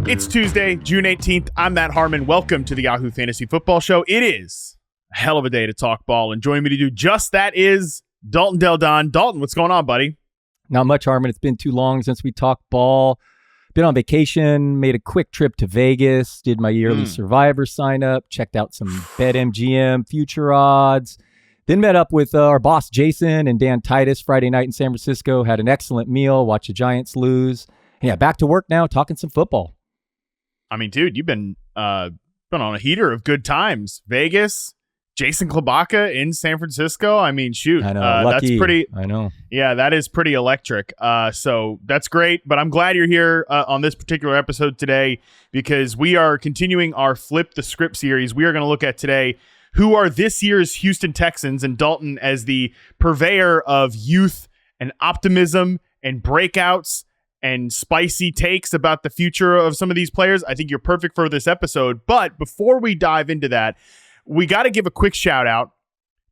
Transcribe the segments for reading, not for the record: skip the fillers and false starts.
It's Tuesday, June 18th. I'm Matt Harmon. Welcome to the Yahoo Fantasy Football Show. It is a hell of a day to talk ball, and joining me to do just that is Dalton Del Don. Dalton, what's going on, buddy? Not much, Harmon. It's been too long since we talked ball. Been on vacation, made a quick trip to Vegas, did my yearly Survivor sign up, checked out some BetMGM future odds, then met up with our boss Jason and Dan Titus Friday night in San Francisco, had an excellent meal, watched the Giants lose. And yeah, back to work now, talking some football. I mean, dude, you've been on a heater of good times. Vegas, Jason Klobaka in San Francisco. I mean, shoot, I know, lucky. That's pretty. I know. Yeah, that is pretty electric. So that's great. But I'm glad you're here on this particular episode today because we are continuing our Flip the Script series. We are going to look at today who are this year's Houston Texans, and Dalton, as the purveyor of youth and optimism and breakouts and spicy takes about the future of some of these players, I think you're perfect for this episode. But before we dive into that, we got to give a quick shout out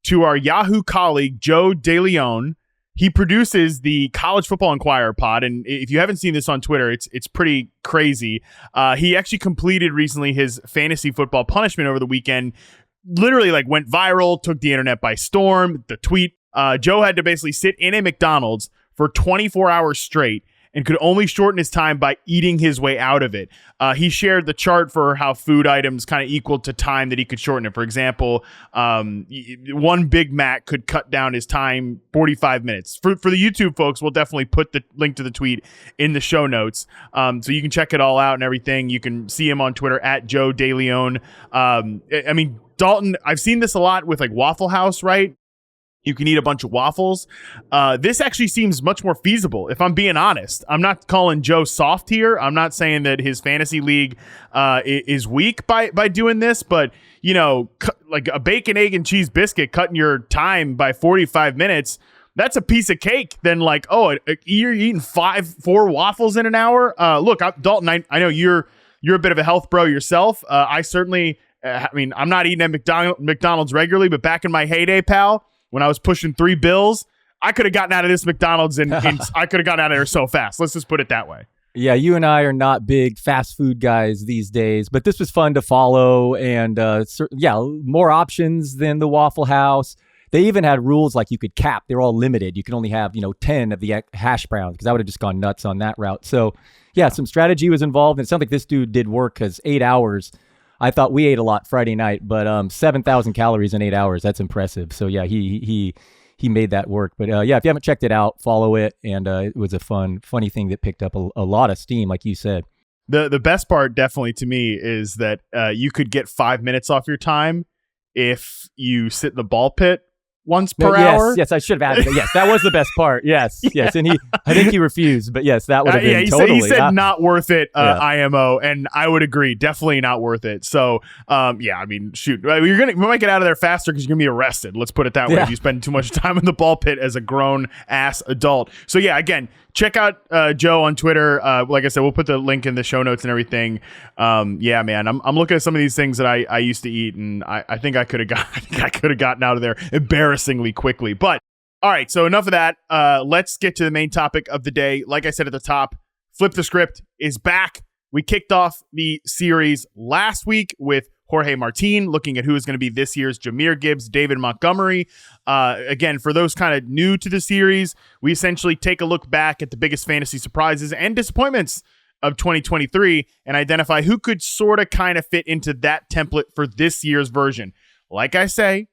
to our Yahoo colleague, Joe Deleone. He produces the College Football Inquirer pod, and if you haven't seen this on Twitter, it's pretty crazy. He actually completed recently his fantasy football punishment over the weekend. Literally, went viral, took the internet by storm. The tweet, Joe had to basically sit in a McDonald's for 24 hours straight and could only shorten his time by eating his way out of it. He shared the chart for how food items kind of equal to time that he could shorten it. For example, one Big Mac could cut down his time 45 minutes. For the YouTube folks, we'll definitely put the link to the tweet in the show notes. So you can check it all out and everything. You can see him on Twitter at Joe DeLeon. I mean, Dalton, I've seen this a lot with Waffle House, right? You can eat a bunch of waffles. This actually seems much more feasible, if I'm being honest. I'm not calling Joe soft here. I'm not saying that his fantasy league is weak by doing this, but, like a bacon, egg, and cheese biscuit, cutting your time by 45 minutes, that's a piece of cake. Then you're eating 4 waffles in an hour. Look, Dalton, I know you're a bit of a health bro yourself. I certainly, I'm not eating at McDonald's regularly, but back in my heyday, pal, when I was pushing $3 bills, I could have gotten out of this McDonald's and I could have gotten out of there so fast. Let's just put it that way. Yeah, you and I are not big fast food guys these days, but this was fun to follow, and more options than the Waffle House. They even had rules like you could cap. They're all limited. You can only have 10 of the hash browns, because I would have just gone nuts on that route. So yeah, some strategy was involved, and it sounds like this dude did work, because 8 hours. I thought we ate a lot Friday night, but 7,000 calories in 8 hours. That's impressive. So yeah, he made that work. But if you haven't checked it out, follow it. And it was a funny thing that picked up a lot of steam, like you said. The best part definitely to me is that you could get 5 minutes off your time if you sit in the ball pit once per hour. Yes, I should have added that. Yes, that was the best part. Yes. And I think he refused, but yes, that would have been he said not worth it, IMO, and I would agree, definitely not worth it. So, shoot, we might get out of there faster because you're gonna be arrested. Let's put it that way. If you spend too much time in the ball pit as a grown ass adult. So yeah, again, check out Joe on Twitter. Like I said, we'll put the link in the show notes and everything. Man, I'm looking at some of these things that I used to eat, and I think I could have gotten out of there embarrassingly quickly. But all right, so enough of that. Let's get to the main topic of the day. Like I said at the top, Flip the Script is back. We kicked off the series last week with Jorge Martin, looking at who is going to be this year's Jahmyr Gibbs, David Montgomery. Again, for those kind of new to the series, we essentially take a look back at the biggest fantasy surprises and disappointments of 2023 and identify who could sort of kind of fit into that template for this year's version. Like I say,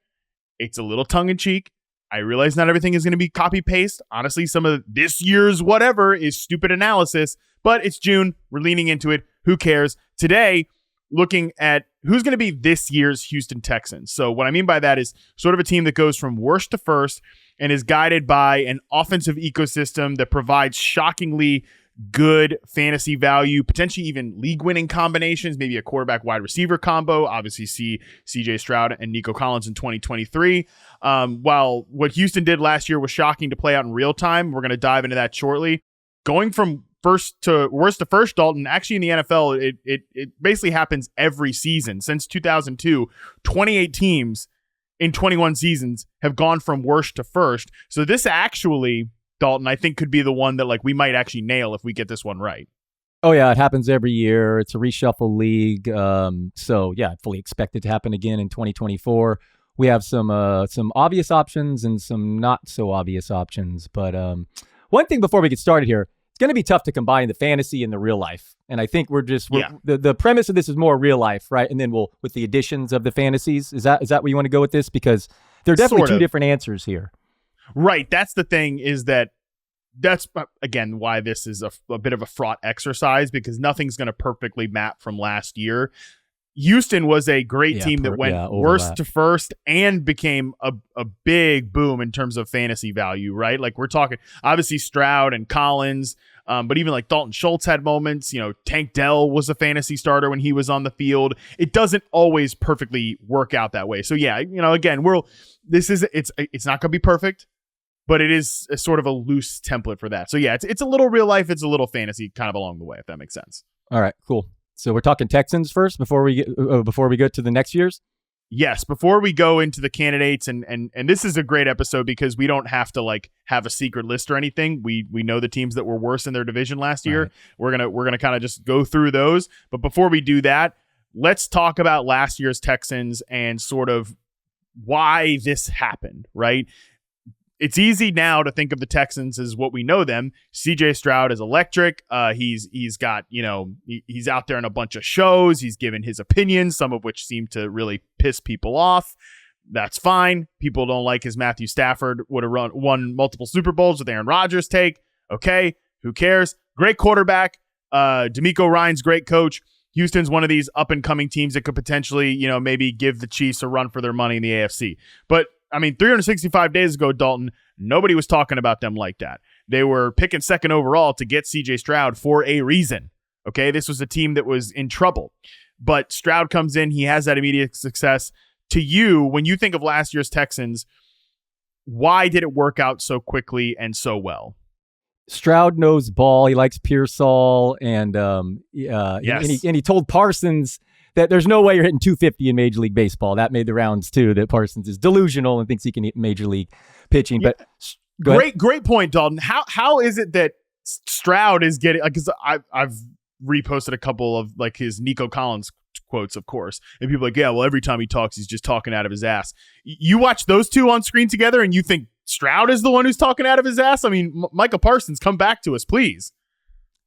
it's a little tongue-in-cheek. I realize not everything is going to be copy-paste. Honestly, some of this year's whatever is stupid analysis, but it's June. We're leaning into it. Who cares? Today, looking at who's going to be this year's Houston Texans. So what I mean by that is sort of a team that goes from worst to first and is guided by an offensive ecosystem that provides shockingly good fantasy value, potentially even league-winning combinations, maybe a quarterback-wide receiver combo. Obviously, see CJ Stroud and Nico Collins in 2023. While what Houston did last year was shocking to play out in real time, we're going to dive into that shortly. Going from worst to first, Dalton, actually in the NFL, it basically happens every season. Since 2002, 28 teams in 21 seasons have gone from worst to first. So this actually, Dalton, I think could be the one that we might actually nail if we get this one right. Oh yeah, it happens every year. It's a reshuffle league. So yeah, I fully expect it to happen again in 2024. We have some obvious options and some not so obvious options. But one thing before we get started here, it's going to be tough to combine the fantasy and the real life. And I think the premise of this is more real life, right? And then with the additions of the fantasies. Is that where you want to go with this? Because there are definitely two different answers here. Right. That's the thing, is that's again why this is a bit of a fraught exercise, because nothing's going to perfectly map from last year. Houston was a great team that went worst to first and became a big boom in terms of fantasy value, right? Like, we're talking obviously Stroud and Collins, but even like Dalton Schultz had moments. Tank Dell was a fantasy starter when he was on the field. It doesn't always perfectly work out that way. So yeah, again, it's not going to be perfect, but it is a sort of a loose template for that. So yeah, it's a little real life, it's a little fantasy kind of along the way, if that makes sense. All right, cool. So we're talking Texans first before we go to the next year's? Yes, before we go into the candidates, and this is a great episode because we don't have to have a secret list or anything. We know the teams that were worse in their division last year. Right. We're gonna kind of just go through those. But before we do that, let's talk about last year's Texans and sort of why this happened, right? It's easy now to think of the Texans as what we know them. CJ Stroud is electric. He's got, he's out there in a bunch of shows. He's given his opinions, some of which seem to really piss people off. That's fine. People don't like his Matthew Stafford would have won multiple Super Bowls with Aaron Rodgers take. Okay, who cares? Great quarterback. DeMeco Ryans, great coach. Houston's one of these up-and-coming teams that could potentially, maybe give the Chiefs a run for their money in the AFC. But 365 days ago, Dalton, nobody was talking about them like that. They were picking second overall to get CJ Stroud for a reason. Okay, this was a team that was in trouble. But Stroud comes in, he has that immediate success. To you, when you think of last year's Texans, why did it work out so quickly and so well? Stroud knows ball. He likes Pearsall, and yes. and he told Parsons that there's no way you're hitting 250 in Major League Baseball. That made the rounds too, that Parsons is delusional and thinks he can hit Major League pitching. Yeah. But great point, Dalton. How is it that Stroud is getting, because I've reposted a couple of his Nico Collins quotes, of course, and people are like, yeah, well, every time he talks, he's just talking out of his ass. You watch those two on screen together and you think Stroud is the one who's talking out of his ass? Micah Parsons, come back to us, please.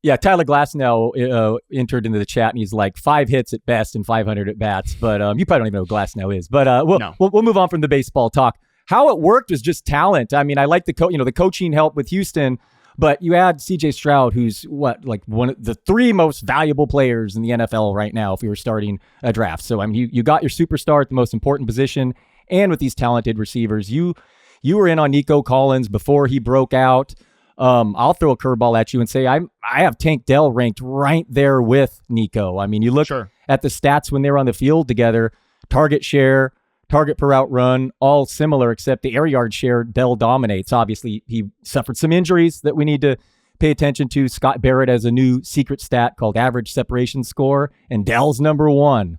Yeah, Tyler Glasnow entered into the chat, and he's like 5 hits at best and 500 at bats. But you probably don't even know who Glasnow is. But we'll move on from the baseball talk. How it worked was just talent. I like the coaching help with Houston, but you add CJ Stroud, who's one of the 3 most valuable players in the NFL right now if you were starting a draft. So you got your superstar at the most important position, and with these talented receivers, you were in on Nico Collins before he broke out. I'll throw a curveball at you and say I have Tank Dell ranked right there with Nico. You look at the stats when they're on the field together, target share, target per out run, all similar, except the air yard share, Dell dominates. Obviously, he suffered some injuries that we need to pay attention to. Scott Barrett has a new secret stat called average separation score, and Dell's number 1.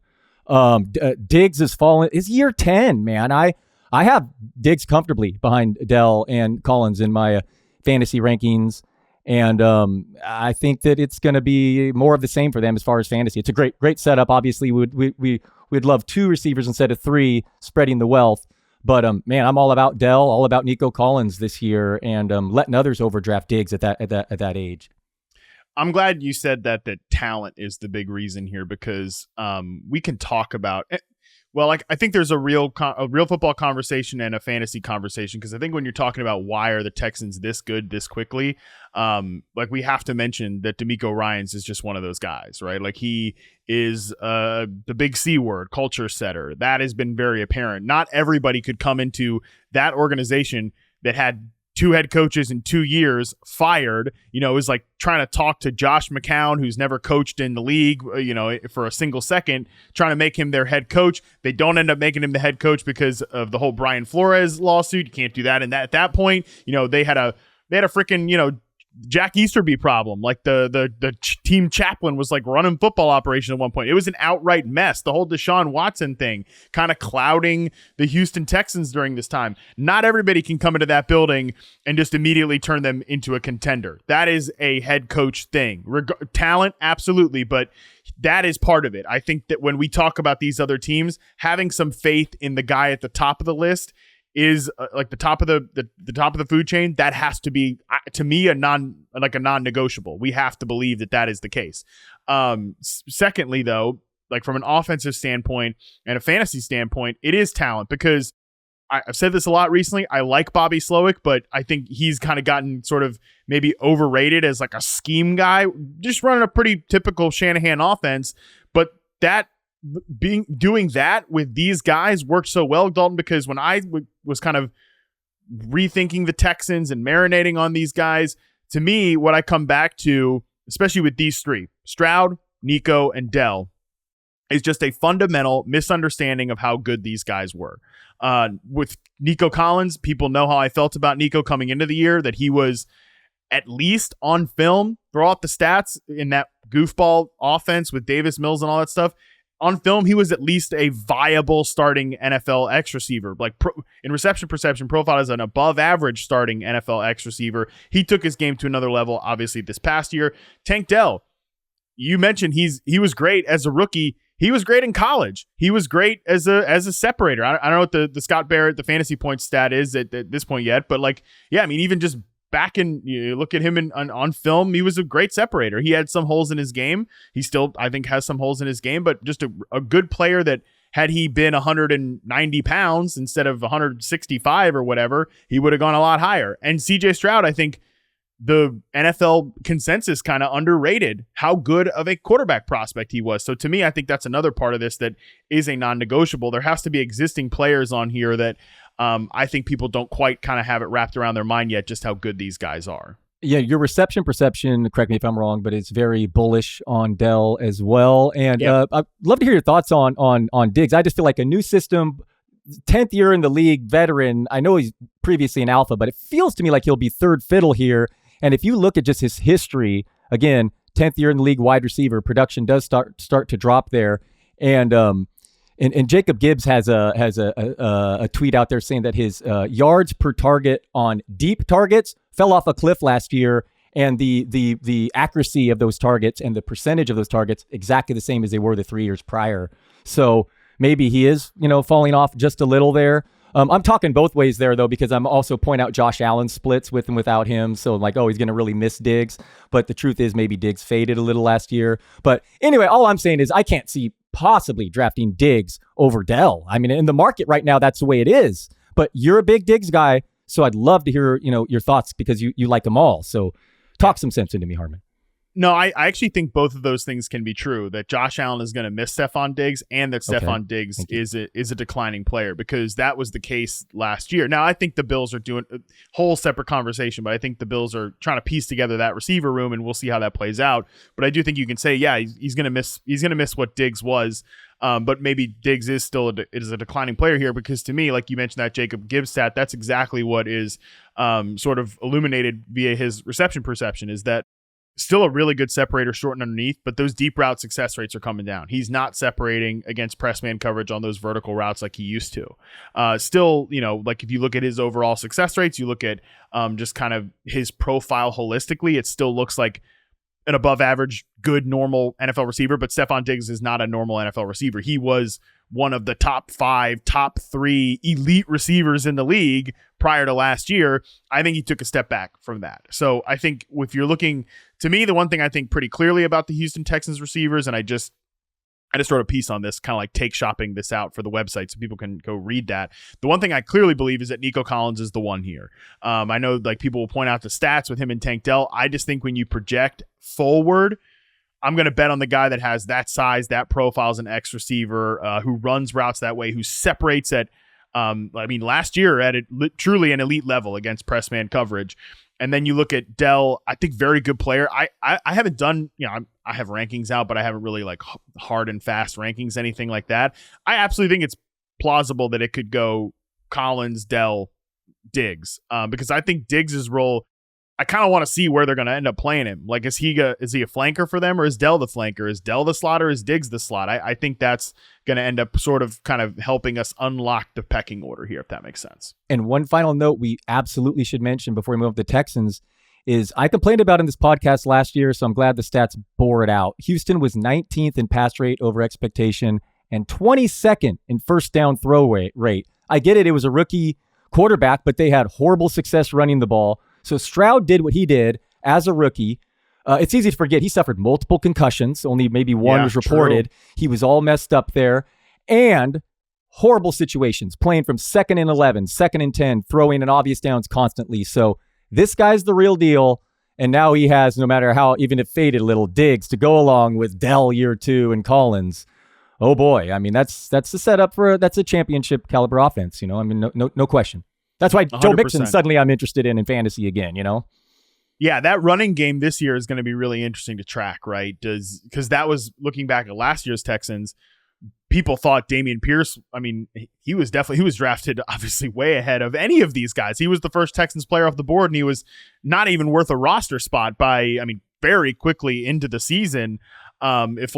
Diggs has fallen. It's year 10, man. I have Diggs comfortably behind Dell and Collins in my fantasy rankings, and I think that it's going to be more of the same for them as far as fantasy. It's a great setup. Obviously, we'd love 2 receivers instead of 3, spreading the wealth. But man, I'm all about Dell, all about Nico Collins this year, and letting others overdraft Diggs at that age. I'm glad you said that talent is the big reason here, because we can talk about. Well, I think there's a real football conversation and a fantasy conversation, because I think when you're talking about why are the Texans this good this quickly, we have to mention that DeMeco Ryans is just one of those guys, right? He is the big C word, culture setter. That has been very apparent. Not everybody could come into that organization that had 2 head coaches in 2 years fired. It was like trying to talk to Josh McCown, who's never coached in the league, for a single second, trying to make him their head coach. They don't end up making him the head coach because of the whole Brian Flores lawsuit. You can't do that. And at that point, they had a freaking, Jack Easterby problem. Like the team chaplain was like running football operation at one point. It was an outright mess. The whole Deshaun Watson thing kind of clouding the Houston Texans during this time. Not everybody can come into that building and just immediately turn them into a contender. That is a head coach thing. Talent, absolutely, but that is part of it. I think that when we talk about these other teams, having some faith in the guy at the top of the list is like the top of the top of the food chain. That has to be, to me, a non-negotiable. We have to believe that is the case. Secondly, though, like from an offensive standpoint and a fantasy standpoint, it is talent, because I've said this a lot recently. I like Bobby Slowick, but I think he's kind of gotten sort of maybe overrated as like a scheme guy, just running a pretty typical Shanahan offense. But that doing that with these guys worked so well, Dalton, because when I was kind of rethinking the Texans and marinating on these guys, to me, what I come back to, especially with these three, Stroud, Nico, and Dell, is just a fundamental misunderstanding of how good these guys were. With Nico Collins, people know how I felt about Nico coming into the year, that he was at least on film, throw out the stats in that goofball offense with Davis Mills and all that stuff. On film, he was at least a viable starting NFL X receiver. Like in reception perception profile as an above average starting NFL X receiver. He took his game to another level, obviously, this past year. Tank Dell, you mentioned he was great as a rookie. He was great in college. He was great as a separator. I don't know what the Scott Barrett, the fantasy point stat is at this point yet, but like, yeah, I mean, even just back in, you look at him on film, he was a great separator. He had some holes in his game. He still, I think, has some holes in his game, but just a good player that, had he been 190 pounds instead of 165 or whatever, he would have gone a lot higher. And CJ Stroud, I think the NFL consensus kind of underrated how good of a quarterback prospect he was. So to me, I think that's another part of this that is a non-negotiable. There has to be existing players on here that I think people don't quite kind of have it wrapped around their mind yet, just how good these guys are. Yeah, your reception perception, correct me if I'm wrong, but it's very bullish on Dell as well. And I'd love to hear your thoughts on Diggs. I just feel like a new system, 10th year in the league, veteran. I know he's previously an alpha, but it feels to me like he'll be third fiddle here. And if you look at just his history, again, 10th year in the league, wide receiver, production does start to drop there. And Jacob Gibbs has a tweet out there saying that his yards per target on deep targets fell off a cliff last year, and the accuracy of those targets and the percentage of those targets exactly the same as they were the 3 years prior. So maybe he is, falling off just a little there. I'm talking both ways there, though, because I'm also pointing out Josh Allen splits with and without him. So I'm like, oh, he's going to really miss Diggs. But the truth is maybe Diggs faded a little last year. But anyway, all I'm saying is I can't see possibly drafting Diggs over Dell. I mean, in the market right now, that's the way it is. But you're a big Diggs guy, so I'd love to hear, your thoughts because you like them all. So talk some sense into me, Harmon. No, I actually think both of those things can be true, that Josh Allen is going to miss Stefon Diggs and that Stefon Diggs is a declining player, because that was the case last year. Now, I think the Bills are doing a whole separate conversation, but I think the Bills are trying to piece together that receiver room, and we'll see how that plays out. But I do think you can say, yeah, he's going to miss what Diggs was. But maybe Diggs is still a declining player here, because to me, like you mentioned that Jacob Gibbs stat, that's exactly what is sort of illuminated via his reception perception, is that still a really good separator short and underneath, but those deep route success rates are coming down. He's not separating against press man coverage on those vertical routes like he used to. Still, like if you look at his overall success rates, you look at just kind of his profile holistically, it still looks like an above average, good, normal NFL receiver, but Stefon Diggs is not a normal NFL receiver. He was one of the top 5, top 3 elite receivers in the league prior to last year. I think he took a step back from that. So I think if you're looking, to me, the one thing I think pretty clearly about the Houston Texans receivers, and I just wrote a piece on this, kind of like take shopping this out for the website so people can go read that. The one thing I clearly believe is that Nico Collins is the one here. I know like people will point out the stats with him and Tank Dell. I just think when you project forward, I'm going to bet on the guy that has that size, that profile as an X receiver, who runs routes that way, who separates at, last year at truly an elite level against press man coverage. And then you look at Dell, I think very good player. I haven't done, I have rankings out, but I haven't really like hard and fast rankings, anything like that. I absolutely think it's plausible that it could go Collins, Dell, Diggs, because I think Diggs' role I kind of want to see where they're going to end up playing him. Like, is he a flanker for them, or is Dell the flanker? Is Dell the slot, or is Diggs the slot? I think that's going to end up sort of kind of helping us unlock the pecking order here, if that makes sense. And one final note we absolutely should mention before we move up to the Texans is I complained about in this podcast last year, so I'm glad the stats bore it out. Houston was 19th in pass rate over expectation and 22nd in first down throw rate. I get it. It was a rookie quarterback, but they had horrible success running the ball. So Stroud did what he did as a rookie. It's easy to forget he suffered multiple concussions. Only maybe one was reported. True. He was all messed up there. And horrible situations, playing from 2nd and 11, 2nd and 10, throwing in obvious downs constantly. So this guy's the real deal. And now he has, no matter how, even it faded a little, Diggs to go along with Dell year 2 and Collins. Oh boy. I mean, that's the setup that's a championship caliber offense. I mean, no question. That's why 100%. Joe Mixon suddenly I'm interested in fantasy again, Yeah, that running game this year is going to be really interesting to track, right? Because that was, looking back at last year's Texans, people thought Dameon Pierce, I mean, he was drafted obviously way ahead of any of these guys. He was the first Texans player off the board, and he was not even worth a roster spot very quickly into the season. If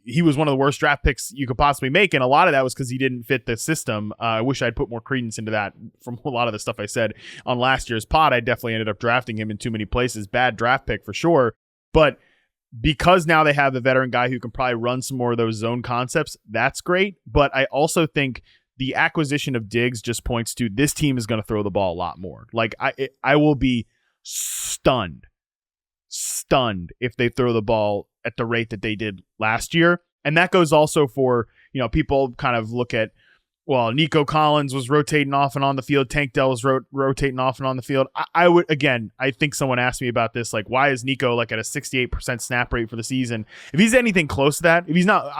he was one of the worst draft picks you could possibly make, and a lot of that was because he didn't fit the system. I wish I'd put more credence into that from a lot of the stuff I said on last year's pod. I definitely ended up drafting him in too many places. Bad draft pick for sure. But because now they have the veteran guy who can probably run some more of those zone concepts, that's great. But I also think the acquisition of Diggs just points to this team is going to throw the ball a lot more. Like I will be stunned if they throw the ball at the rate that they did last year. And that goes also for, people kind of look at, well, Nico Collins was rotating off and on the field. Tank Dell was rotating off and on the field. I think someone asked me about this, like, why is Nico like at a 68% snap rate for the season? If he's anything close to that, if he's not,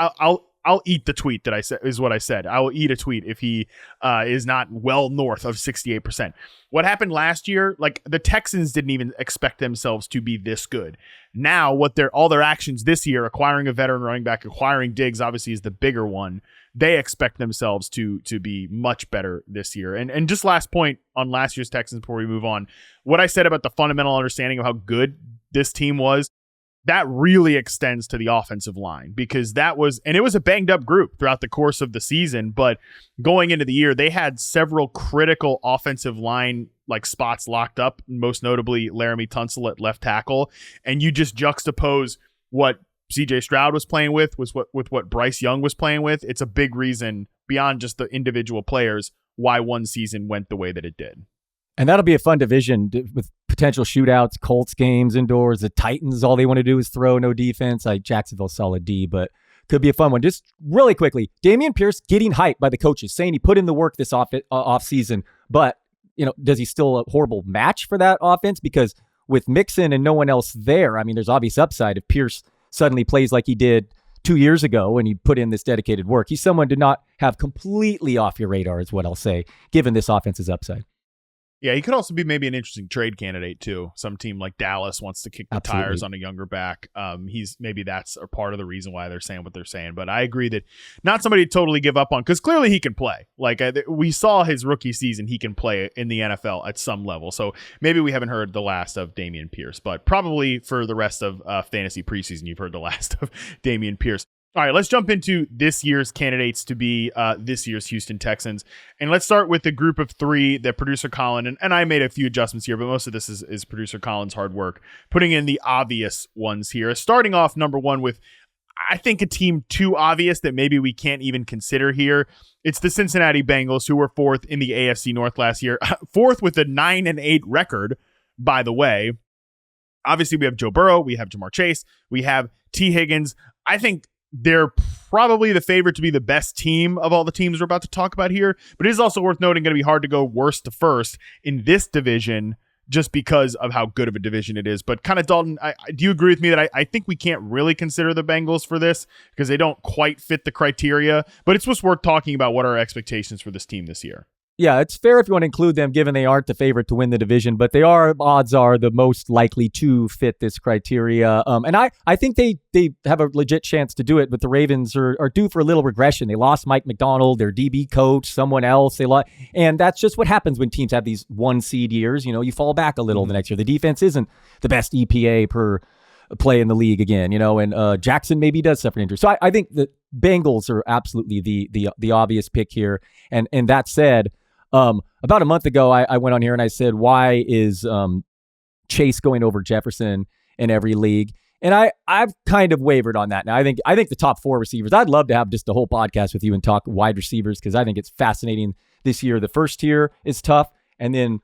I'll eat the tweet that I said, is what I said. I will eat a tweet if he is not well north of 68%. What happened last year, like the Texans didn't even expect themselves to be this good. Now, all their actions this year, acquiring a veteran running back, acquiring Diggs, obviously is the bigger one. They expect themselves to be much better this year. And just last point on last year's Texans before we move on, what I said about the fundamental understanding of how good this team was, that really extends to the offensive line, because it was a banged up group throughout the course of the season, but going into the year, they had several critical offensive line like spots locked up, most notably Laramie Tunsil at left tackle. And you just juxtapose what CJ Stroud was playing with what Bryce Young was playing with. It's a big reason beyond just the individual players why one season went the way that it did. And that'll be a fun division with potential shootouts, Colts games indoors. The Titans, all they want to do is throw, no defense. Jacksonville solid D, but could be a fun one. Just really quickly, Dameon Pierce getting hyped by the coaches, saying he put in the work this off season, but does he still a horrible match for that offense? Because with Mixon and no one else there, I mean, there's obvious upside if Pierce suddenly plays like he did 2 years ago and he put in this dedicated work. He's someone to not have completely off your radar, is what I'll say, given this offense's upside. Yeah, he could also be maybe an interesting trade candidate too. Some team like Dallas wants to kick the tires on a younger back. That's a part of the reason why they're saying what they're saying. But I agree that not somebody to totally give up on, because clearly he can play. Like we saw his rookie season, he can play in the NFL at some level. So maybe we haven't heard the last of Dameon Pierce, but probably for the rest of fantasy preseason, you've heard the last of Dameon Pierce. All right, let's jump into this year's candidates to be this year's Houston Texans. And let's start with the group of three that producer Colin, and I made a few adjustments here, but most of this is producer Colin's hard work, putting in the obvious ones here. Starting off number one with, I think, a team too obvious that maybe we can't even consider here. It's the Cincinnati Bengals, who were fourth in the AFC North last year. Fourth with a 9-8 record, by the way. Obviously, we have Joe Burrow, we have Jamar Chase, we have T. Higgins. I think they're probably the favorite to be the best team of all the teams we're about to talk about here, but it is also worth noting going to be hard to go worst to first in this division just because of how good of a division it is. But kind of, Dalton, do you agree with me that I think we can't really consider the Bengals for this because they don't quite fit the criteria, but it's just worth talking about what are our expectations for this team this year. Yeah, it's fair if you want to include them, given they aren't the favorite to win the division, but they are, odds are, the most likely to fit this criteria. And I think they have a legit chance to do it, but the Ravens are due for a little regression. They lost Mike McDonald, their DB coach, someone else. And that's just what happens when teams have these one seed years. You fall back a little the next year. The defense isn't the best EPA per play in the league again, and Jackson maybe does suffer an injury. So I think the Bengals are absolutely the obvious pick here. And that said, about a month ago, I went on here and I said, why is Chase going over Jefferson in every league? And I've kind of wavered on that. Now, I think the top 4 receivers, I'd love to have just a whole podcast with you and talk wide receivers, because I think it's fascinating this year. The first tier is tough. And then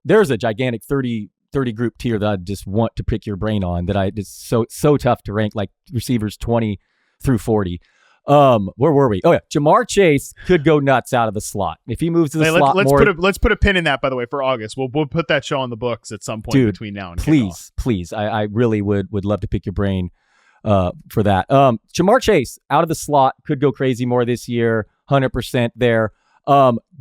there's a gigantic 30 group tier that I just want to pick your brain on, that it's so tough to rank, like receivers 20 through 40. Where were we? Oh yeah, Jamar Chase could go nuts out of the slot if he moves to the slot more. Let's put a pin in that, by the way, for August. We'll put that show on the books at some point between now and please. I really would love to pick your brain for that. Jamar Chase out of the slot could go crazy more this year. 100% there.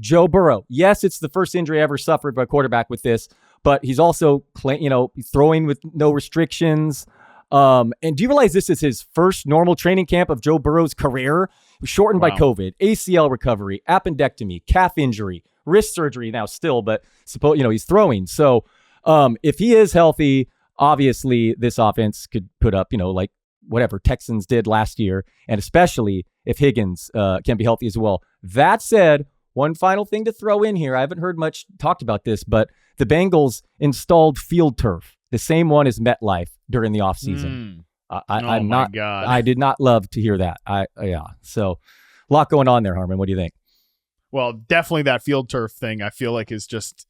Joe Burrow. Yes, it's the first injury ever suffered by a quarterback with this, but he's also throwing with no restrictions. And do you realize this is his first normal training camp of Joe Burrow's career? It was shortened by COVID, ACL recovery, appendectomy, calf injury, wrist surgery now still, but he's throwing. So, if he is healthy, obviously this offense could put up, like whatever Texans did last year, and especially if Higgins can be healthy as well. That said, one final thing to throw in here. I haven't heard much talked about this, but the Bengals installed field turf, the same one as MetLife during the offseason. I did not love to hear that. So a lot going on there, Harmon. What do you think? Well, definitely that field turf thing, I feel like is just,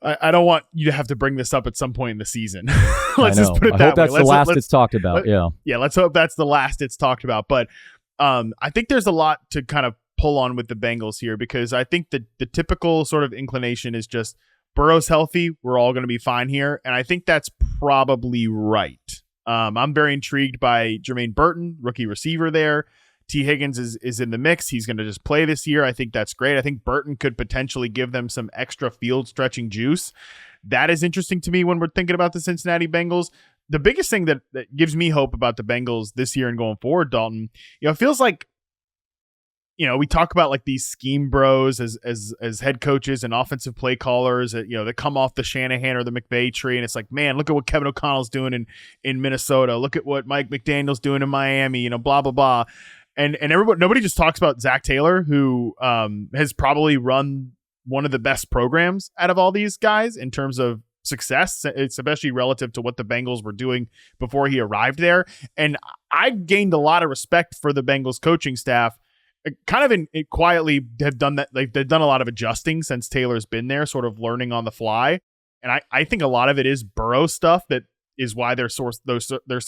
I don't want you to have to bring this up at some point in the season. Let's just put it that way. I hope that's the last it's talked about. Yeah, let's hope that's the last it's talked about. But I think there's a lot to kind of pull on with the Bengals here, because I think the typical sort of inclination is just Burrow's healthy, we're all going to be fine here. And I think that's probably right. I'm very intrigued by Jermaine Burton, rookie receiver there. T. Higgins is in the mix. He's going to just play this year. I think that's great. I think Burton could potentially give them some extra field stretching juice. That is interesting to me when we're thinking about the Cincinnati Bengals. The biggest thing that gives me hope about the Bengals this year and going forward, Dalton, it feels like, we talk about like these scheme bros as head coaches and offensive play callers that, that come off the Shanahan or the McVay tree. And it's like, man, look at what Kevin O'Connell's doing in Minnesota. Look at what Mike McDaniel's doing in Miami, blah, blah, blah. And nobody just talks about Zach Taylor, who has probably run one of the best programs out of all these guys in terms of success, especially relative to what the Bengals were doing before he arrived there. And I gained a lot of respect for the Bengals coaching staff. Kind of quietly have done that. Like they've done a lot of adjusting since Taylor's been there, sort of learning on the fly. And I think a lot of it is Burrow stuff that is why they're so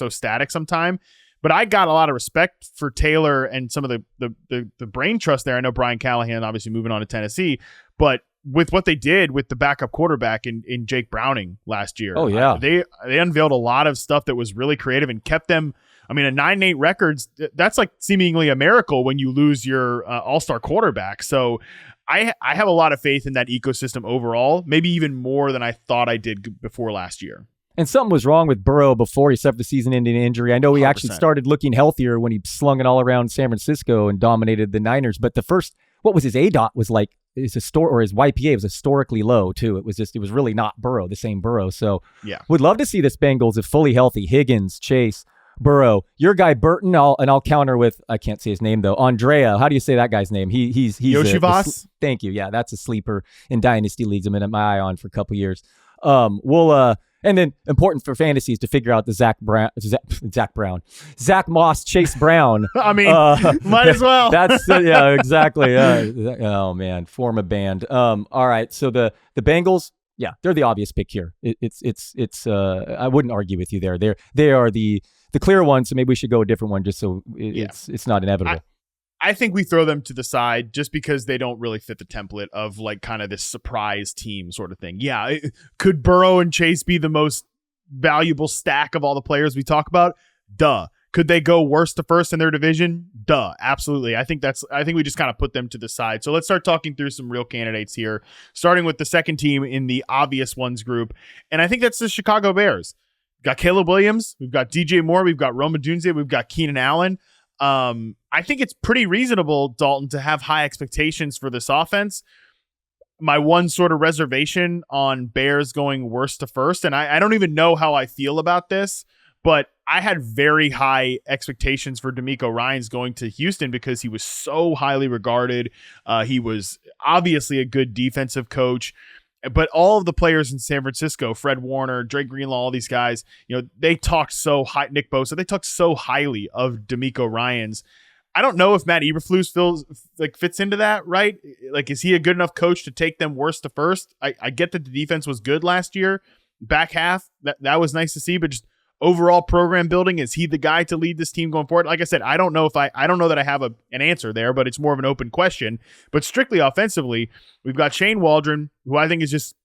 static sometimes. But I got a lot of respect for Taylor and some of the brain trust there. I know Brian Callahan obviously moving on to Tennessee, but with what they did with the backup quarterback in Jake Browning last year, they unveiled a lot of stuff that was really creative and kept them. I mean, a 9-8 records, that's like seemingly a miracle when you lose your all-star quarterback. So I have a lot of faith in that ecosystem overall, maybe even more than I thought I did before last year. And something was wrong with Burrow before he suffered the seaending injury. I know he 100%. Actually started looking healthier when he slung it all around San Francisco and dominated the Niners. But the first, what was his ADOT was like, his YPA was historically low too. It was really not Burrow, the same Burrow. So would love to see this Bengals if fully healthy. Higgins, Chase, Burrow, your guy Burton, I'll counter with, I can't say his name though, Andrea. How do you say that guy's name? He's Yoshivas. Thank you. Yeah, that's a sleeper in dynasty leagues. I'm in my eye on for a couple years. And then important for fantasy is to figure out the Zach Moss, Chase Brown. I mean, might as well. That's exactly. Oh man, form a band. All right, so the Bengals. Yeah, they're the obvious pick here. It's. I wouldn't argue with you there. They are the clear one. So maybe we should go a different one just so it's not inevitable. I think we throw them to the side just because they don't really fit the template of like kind of this surprise team sort of thing. Yeah, could Burrow and Chase be the most valuable stack of all the players we talk about? Duh. Could they go worst to first in their division? Duh, absolutely. I think we just kind of put them to the side. So let's start talking through some real candidates here, starting with the second team in the obvious ones group. And I think that's the Chicago Bears. We've got Caleb Williams, we've got DJ Moore, we've got Rome Odunze, we've got Keenan Allen. I think it's pretty reasonable, Dalton, to have high expectations for this offense. My one sort of reservation on Bears going worst to first, and I don't even know how I feel about this, but I had very high expectations for D'Amico Ryans going to Houston because he was so highly regarded. He was obviously a good defensive coach, but all of the players in San Francisco, Fred Warner, Drake Greenlaw, all these guys, they talked so high, Nick Bosa, they talked so highly of D'Amico Ryans. I don't know if Matt Eberflus fits into that, right? Like, is he a good enough coach to take them worst to first? I get that the defense was good last year, back half, that was nice to see, but just overall program building, is he the guy to lead this team going forward? Like I said, I don't know that I have an answer there, but it's more of an open question. But strictly offensively, we've got Shane Waldron, who I think is just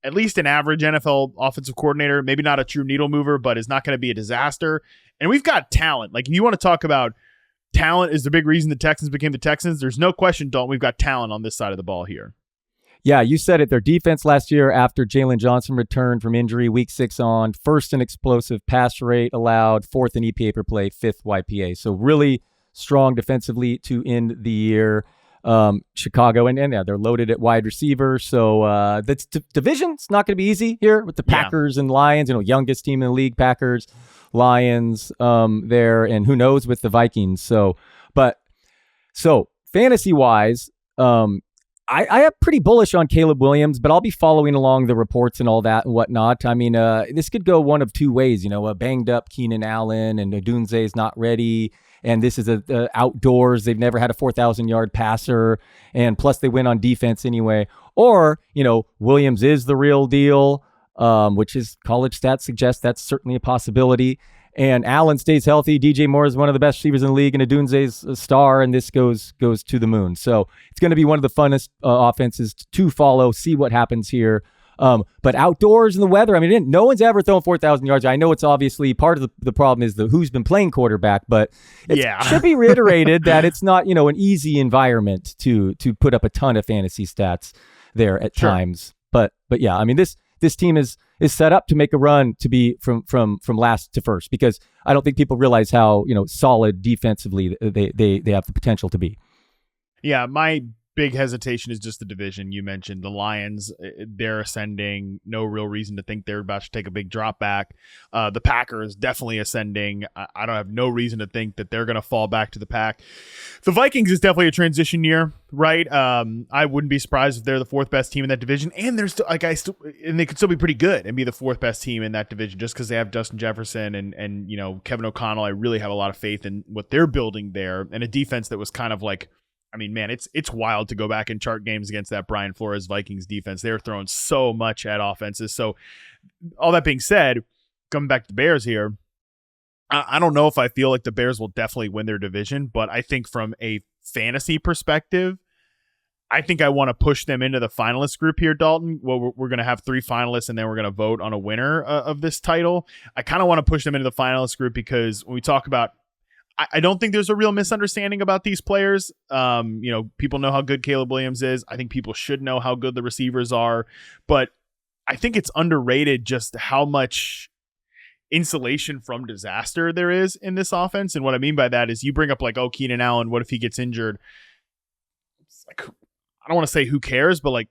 at least an average NFL offensive coordinator, maybe not a true needle mover, but is not going to be a disaster. And we've got talent. Like, if you want to talk about talent is the big reason the Texans became the Texans, there's no question, Dalton, we've got talent on this side of the ball here. Yeah, you said it. Their defense last year after Jalen Johnson returned from injury week 6 on, first in explosive pass rate allowed, 4th in EPA per play, 5th YPA. So really strong defensively to end the year. Chicago, and yeah, they're loaded at wide receiver. So the division's not going to be easy here with the Packers and Lions, youngest team in the league, Packers, Lions there, and who knows with the Vikings. So fantasy-wise, I am pretty bullish on Caleb Williams, but I'll be following along the reports and all that and whatnot. I mean, this could go one of two ways. A banged up Keenan Allen and Odunze is not ready, and this is a outdoors. They've never had a 4,000-yard passer, and plus they win on defense anyway. Or Williams is the real deal, which is college stats suggest that's certainly a possibility. And Allen stays healthy. DJ Moore is one of the best receivers in the league, and Odunze's a star, and this goes to the moon. So it's going to be one of the funnest offenses to follow, see what happens here. But outdoors in the weather, I mean, no one's ever thrown 4,000 yards. I know it's obviously part of the problem is who's been playing quarterback, but it should be reiterated that it's not, an easy environment to put up a ton of fantasy stats there at times. But yeah, I mean, this team is set up to make a run to be from last to first, because I don't think people realize how solid defensively they have the potential to be. Yeah, my big hesitation is just the division. You mentioned the Lions, they're ascending. No real reason to think they're about to take a big drop back. The Packers definitely ascending. I don't have no reason to think that they're going to fall back to the pack. The Vikings is definitely a transition year, right? I wouldn't be surprised if they're the 4th best team in that division, and they're still and they could still be pretty good and be the 4th best team in that division just because they have Justin Jefferson and Kevin O'Connell. I really have a lot of faith in what they're building there, and a defense that was kind of like, I mean, man, it's wild to go back and chart games against that Brian Flores Vikings defense. They're throwing so much at offenses. So all that being said, coming back to the Bears here, I don't know if I feel like the Bears will definitely win their division, but I think from a fantasy perspective, I think I want to push them into the finalist group here, Dalton. Well, we're going to have 3 finalists, and then we're going to vote on a winner of this title. I kind of want to push them into the finalist group because when we talk about, I don't think there's a real misunderstanding about these players. People know how good Caleb Williams is. I think people should know how good the receivers are, but I think it's underrated just how much insulation from disaster there is in this offense. And what I mean by that is you bring up Keenan Allen, what if he gets injured? It's like, I don't want to say who cares, but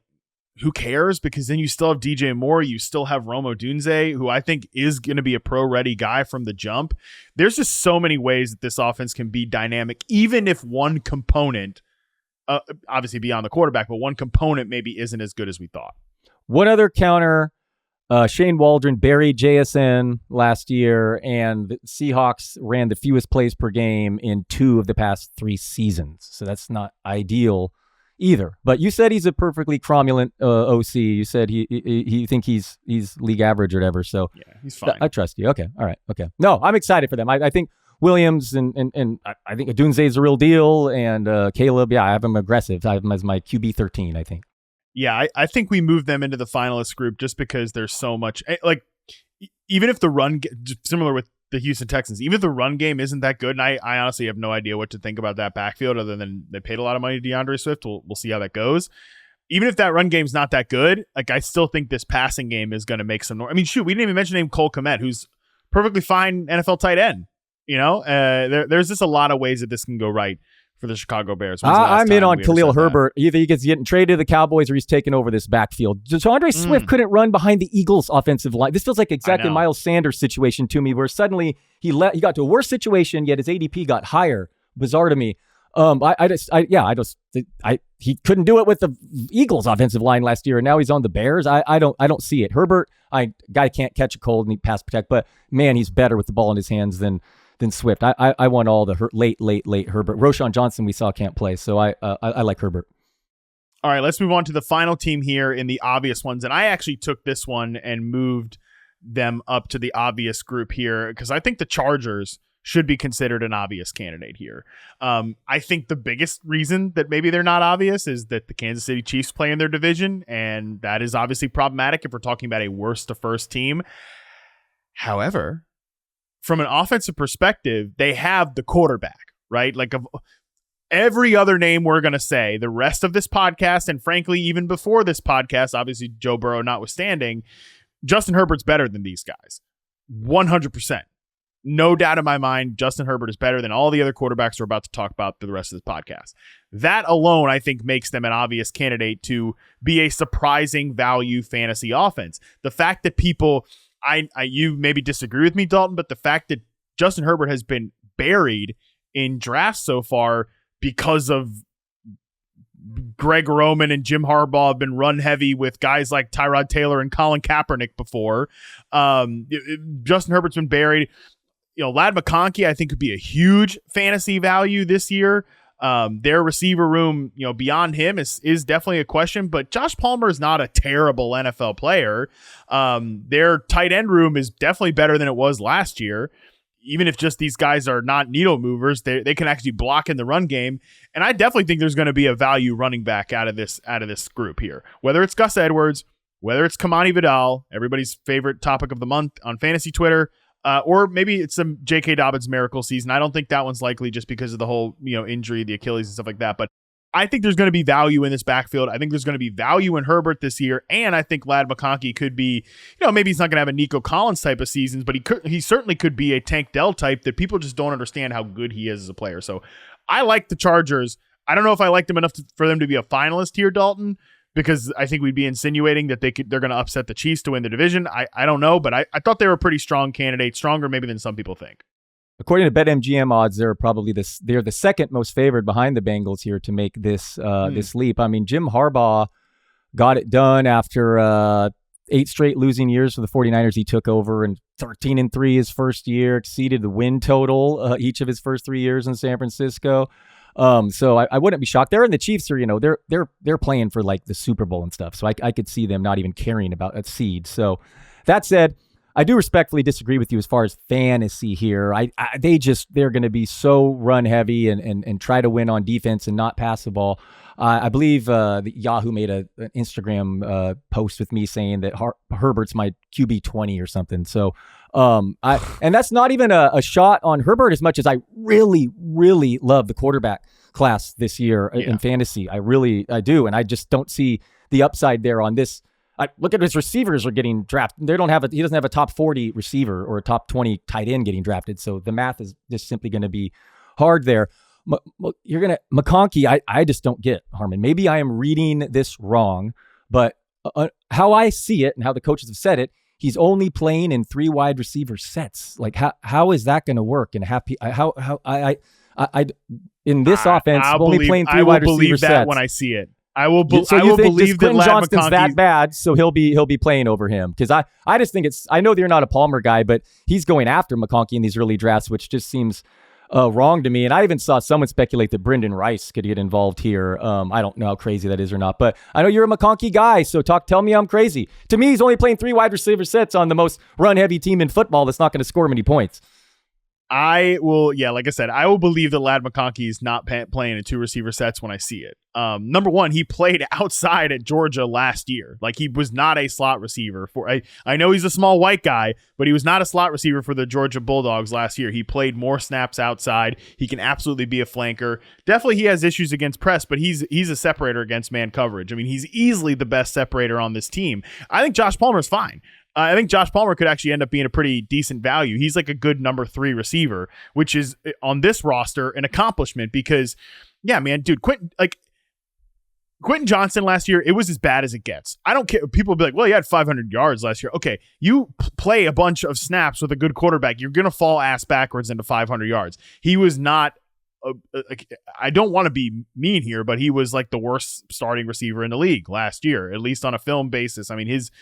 who cares? Because then you still have DJ Moore. You still have Rome Odunze, who I think is going to be a pro-ready guy from the jump. There's just so many ways that this offense can be dynamic, even if one component, obviously beyond the quarterback, but one component maybe isn't as good as we thought. One other counter, Shane Waldron buried JSN last year, and the Seahawks ran the fewest plays per game in 2 of the past 3 seasons. So that's not ideal either. But you said he's a perfectly cromulent OC. You said he think he's league average or whatever. So yeah, he's fine. I trust you. Okay. All right. Okay. No, I'm excited for them. I think Williams and I think Odunze is a real deal. And Caleb, I have him aggressive. I have him as my QB 13, I think. Yeah, I think we move them into the finalist group just because there's so much, even if the run, similar with the Houston Texans. Even if the run game isn't that good, and I honestly have no idea what to think about that backfield other than they paid a lot of money to DeAndre Swift. We'll see how that goes. Even if that run game's not that good, like I still think this passing game is going to make some noise. I mean, shoot, we didn't even mention name Cole Kmet, who's perfectly fine NFL tight end. There's just a lot of ways that this can go right for the Chicago Bears. I'm in on Khalil Herbert. Either he gets getting traded to the Cowboys or he's taking over this backfield. DeAndre Swift couldn't run behind the Eagles' offensive line. This feels like exactly Miles Sanders' situation to me, where suddenly he got to a worse situation, yet his ADP got higher. Bizarre to me. He couldn't do it with the Eagles' offensive line last year, and now he's on the Bears. I don't see it. Herbert, guy can't catch a cold and he pass protect, but man, he's better with the ball in his hands than Swift. I want all the late Herbert. Roshan Johnson we saw can't play, so I like Herbert. All right, let's move on to the final team here in the obvious ones, and I actually took this one and moved them up to the obvious group here because I think the Chargers should be considered an obvious candidate here. I think the biggest reason that maybe they're not obvious is that the Kansas City Chiefs play in their division, and that is obviously problematic if we're talking about a worst to first team. However, from an offensive perspective, they have the quarterback, right? Like of every other name we're going to say, the rest of this podcast, and frankly, even before this podcast, obviously Joe Burrow notwithstanding, Justin Herbert's better than these guys. 100%. No doubt in my mind, Justin Herbert is better than all the other quarterbacks we're about to talk about through the rest of this podcast. That alone, I think, makes them an obvious candidate to be a surprising value fantasy offense. The fact that people, you maybe disagree with me, Dalton, but the fact that Justin Herbert has been buried in drafts so far because of Greg Roman and Jim Harbaugh have been run heavy with guys like Tyrod Taylor and Colin Kaepernick before. Justin Herbert's been buried. Ladd McConkey, I think, could be a huge fantasy value this year. Their receiver room, beyond him is definitely a question, but Josh Palmer is not a terrible NFL player. Their tight end room is definitely better than it was last year. Even if just these guys are not needle movers, they can actually block in the run game. And I definitely think there's going to be a value running back out of this group here, whether it's Gus Edwards, whether it's Kamani Vidal, everybody's favorite topic of the month on fantasy Twitter. Or maybe it's some J.K. Dobbins miracle season. I don't think that one's likely just because of the whole, injury, the Achilles and stuff like that. But I think there's going to be value in this backfield. I think there's going to be value in Herbert this year. And I think Ladd McConkey could be, maybe he's not going to have a Nico Collins type of seasons, but he certainly could be a Tank Dell type that people just don't understand how good he is as a player. So I like the Chargers. I don't know if I like them enough for them to be a finalist here, Dalton, because I think we'd be insinuating that they're going to upset the Chiefs to win the division. I don't know, but I thought they were a pretty strong candidate, stronger maybe than some people think. According to BetMGM odds, they're the second most favored behind the Bengals here to make this leap. I mean, Jim Harbaugh got it done after 8 straight losing years for the 49ers. He took over, and 13-3 his first year, exceeded the win total each of his first 3 years in San Francisco. So I wouldn't be shocked. They're in the Chiefs are, they're playing for like the Super Bowl and stuff. So I could see them not even caring about a seed. So that said, I do respectfully disagree with you as far as fantasy here. They're going to be so run heavy and try to win on defense and not pass the ball. I believe Yahoo made an Instagram post with me saying that Herbert's my QB 20 or something. So and that's not even a shot on Herbert as much as I really, really love the quarterback class this year in fantasy. I do. And I just don't see the upside there on this. Look at his receivers are getting drafted. He doesn't have a top 40 receiver or a top 20 tight end getting drafted. So the math is just simply going to be hard there. McConkey, I just don't get, Harmon. Maybe I am reading this wrong, but how I see it and how the coaches have said it, he's only playing in 3 wide receiver sets. Like how is that going to work? And in this offense, only playing 3 wide receiver sets. I will believe that when I see it. I will believe that Quentin Johnston's that bad, so he'll be playing over him. Because I just think I know that you're not a Palmer guy, but he's going after McConkey in these early drafts, which just seems wrong to me. And I even saw someone speculate that Brendan Rice could get involved here. I don't know how crazy that is or not, but I know you're a McConkey guy, so tell me I'm crazy. To me, he's only playing 3 wide receiver sets on the most run-heavy team in football that's not going to score many points. I will, like I said, I will believe that Ladd McConkey is not playing in 2 receiver sets when I see it. Number one, he played outside at Georgia last year. Like, he was not a slot receiver I know he's a small white guy, but he was not a slot receiver for the Georgia Bulldogs last year. He played more snaps outside. He can absolutely be a flanker. Definitely he has issues against press, but he's a separator against man coverage. I mean, he's easily the best separator on this team. I think Josh Palmer's fine. I think Josh Palmer could actually end up being a pretty decent value. He's like a good number 3 receiver, which is on this roster an accomplishment because, yeah, man, dude, Quentin Johnson last year, it was as bad as it gets. I don't care. People will be like, well, he had 500 yards last year. Okay, you play a bunch of snaps with a good quarterback, you're going to fall ass backwards into 500 yards. He was not I don't want to be mean here, but he was like the worst starting receiver in the league last year, at least on a film basis. I mean, his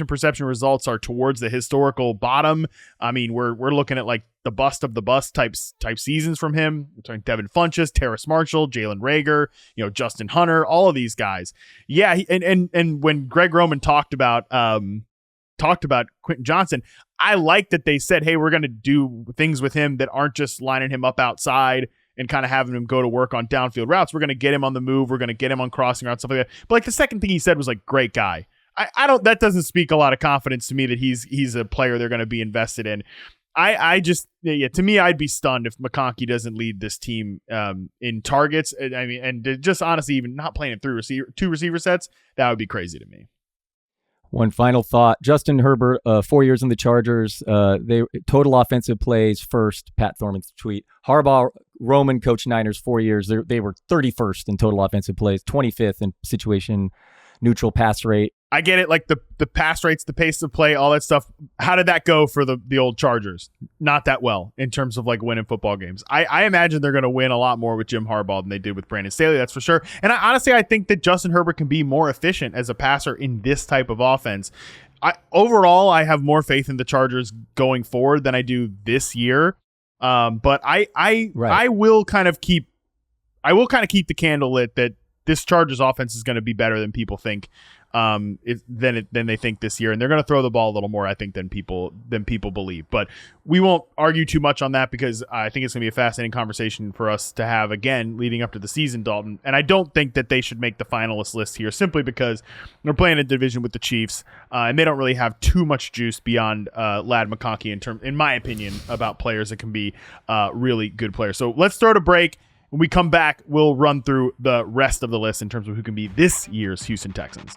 perception results are towards the historical bottom. I mean, we're looking at like the bust of the bust type seasons from him. We're talking Devin Funchess, Terrace Marshall, Jalen Reagor, Justin Hunter, all of these guys. Yeah, and when Greg Roman talked about Quentin Johnson, I like that they said, hey, we're going to do things with him that aren't just lining him up outside and kind of having him go to work on downfield routes. We're going to get him on the move. We're going to get him on crossing routes, stuff like that. But like the second thing he said was like, great guy. That doesn't speak a lot of confidence to me that he's a player they're going to be invested in. To me, I'd be stunned if McConkey doesn't lead this team in targets. I mean, and just honestly, even not playing in 2 receiver sets, that would be crazy to me. One final thought. Justin Herbert, 4 years in the Chargers. They total offensive plays first, Pat Thorman's tweet. Harbaugh, Roman coach Niners 4 years. They were 31st in total offensive plays, 25th in situation neutral pass rate. I get it, like the pass rates, the pace of play, all that stuff. How did that go for the old Chargers? Not that well in terms of like winning football games. I imagine they're going to win a lot more with Jim Harbaugh than they did with Brandon Staley, that's for sure. And I think that Justin Herbert can be more efficient as a passer in this type of offense. Overall, I have more faith in the Chargers going forward than I do this year. But I will kind of keep the candle lit that this Chargers offense is going to be better than people think. Than they think this year, and they're going to throw the ball a little more, I think, than people believe. But we won't argue too much on that because I think it's going to be a fascinating conversation for us to have again leading up to the season, Dalton. And I don't think that they should make the finalist list here simply because they're playing a division with the Chiefs, and they don't really have too much juice beyond Ladd McConkey in my opinion, about players that can be really good players. So let's throw a break. When we come back, we'll run through the rest of the list in terms of who can be this year's Houston Texans.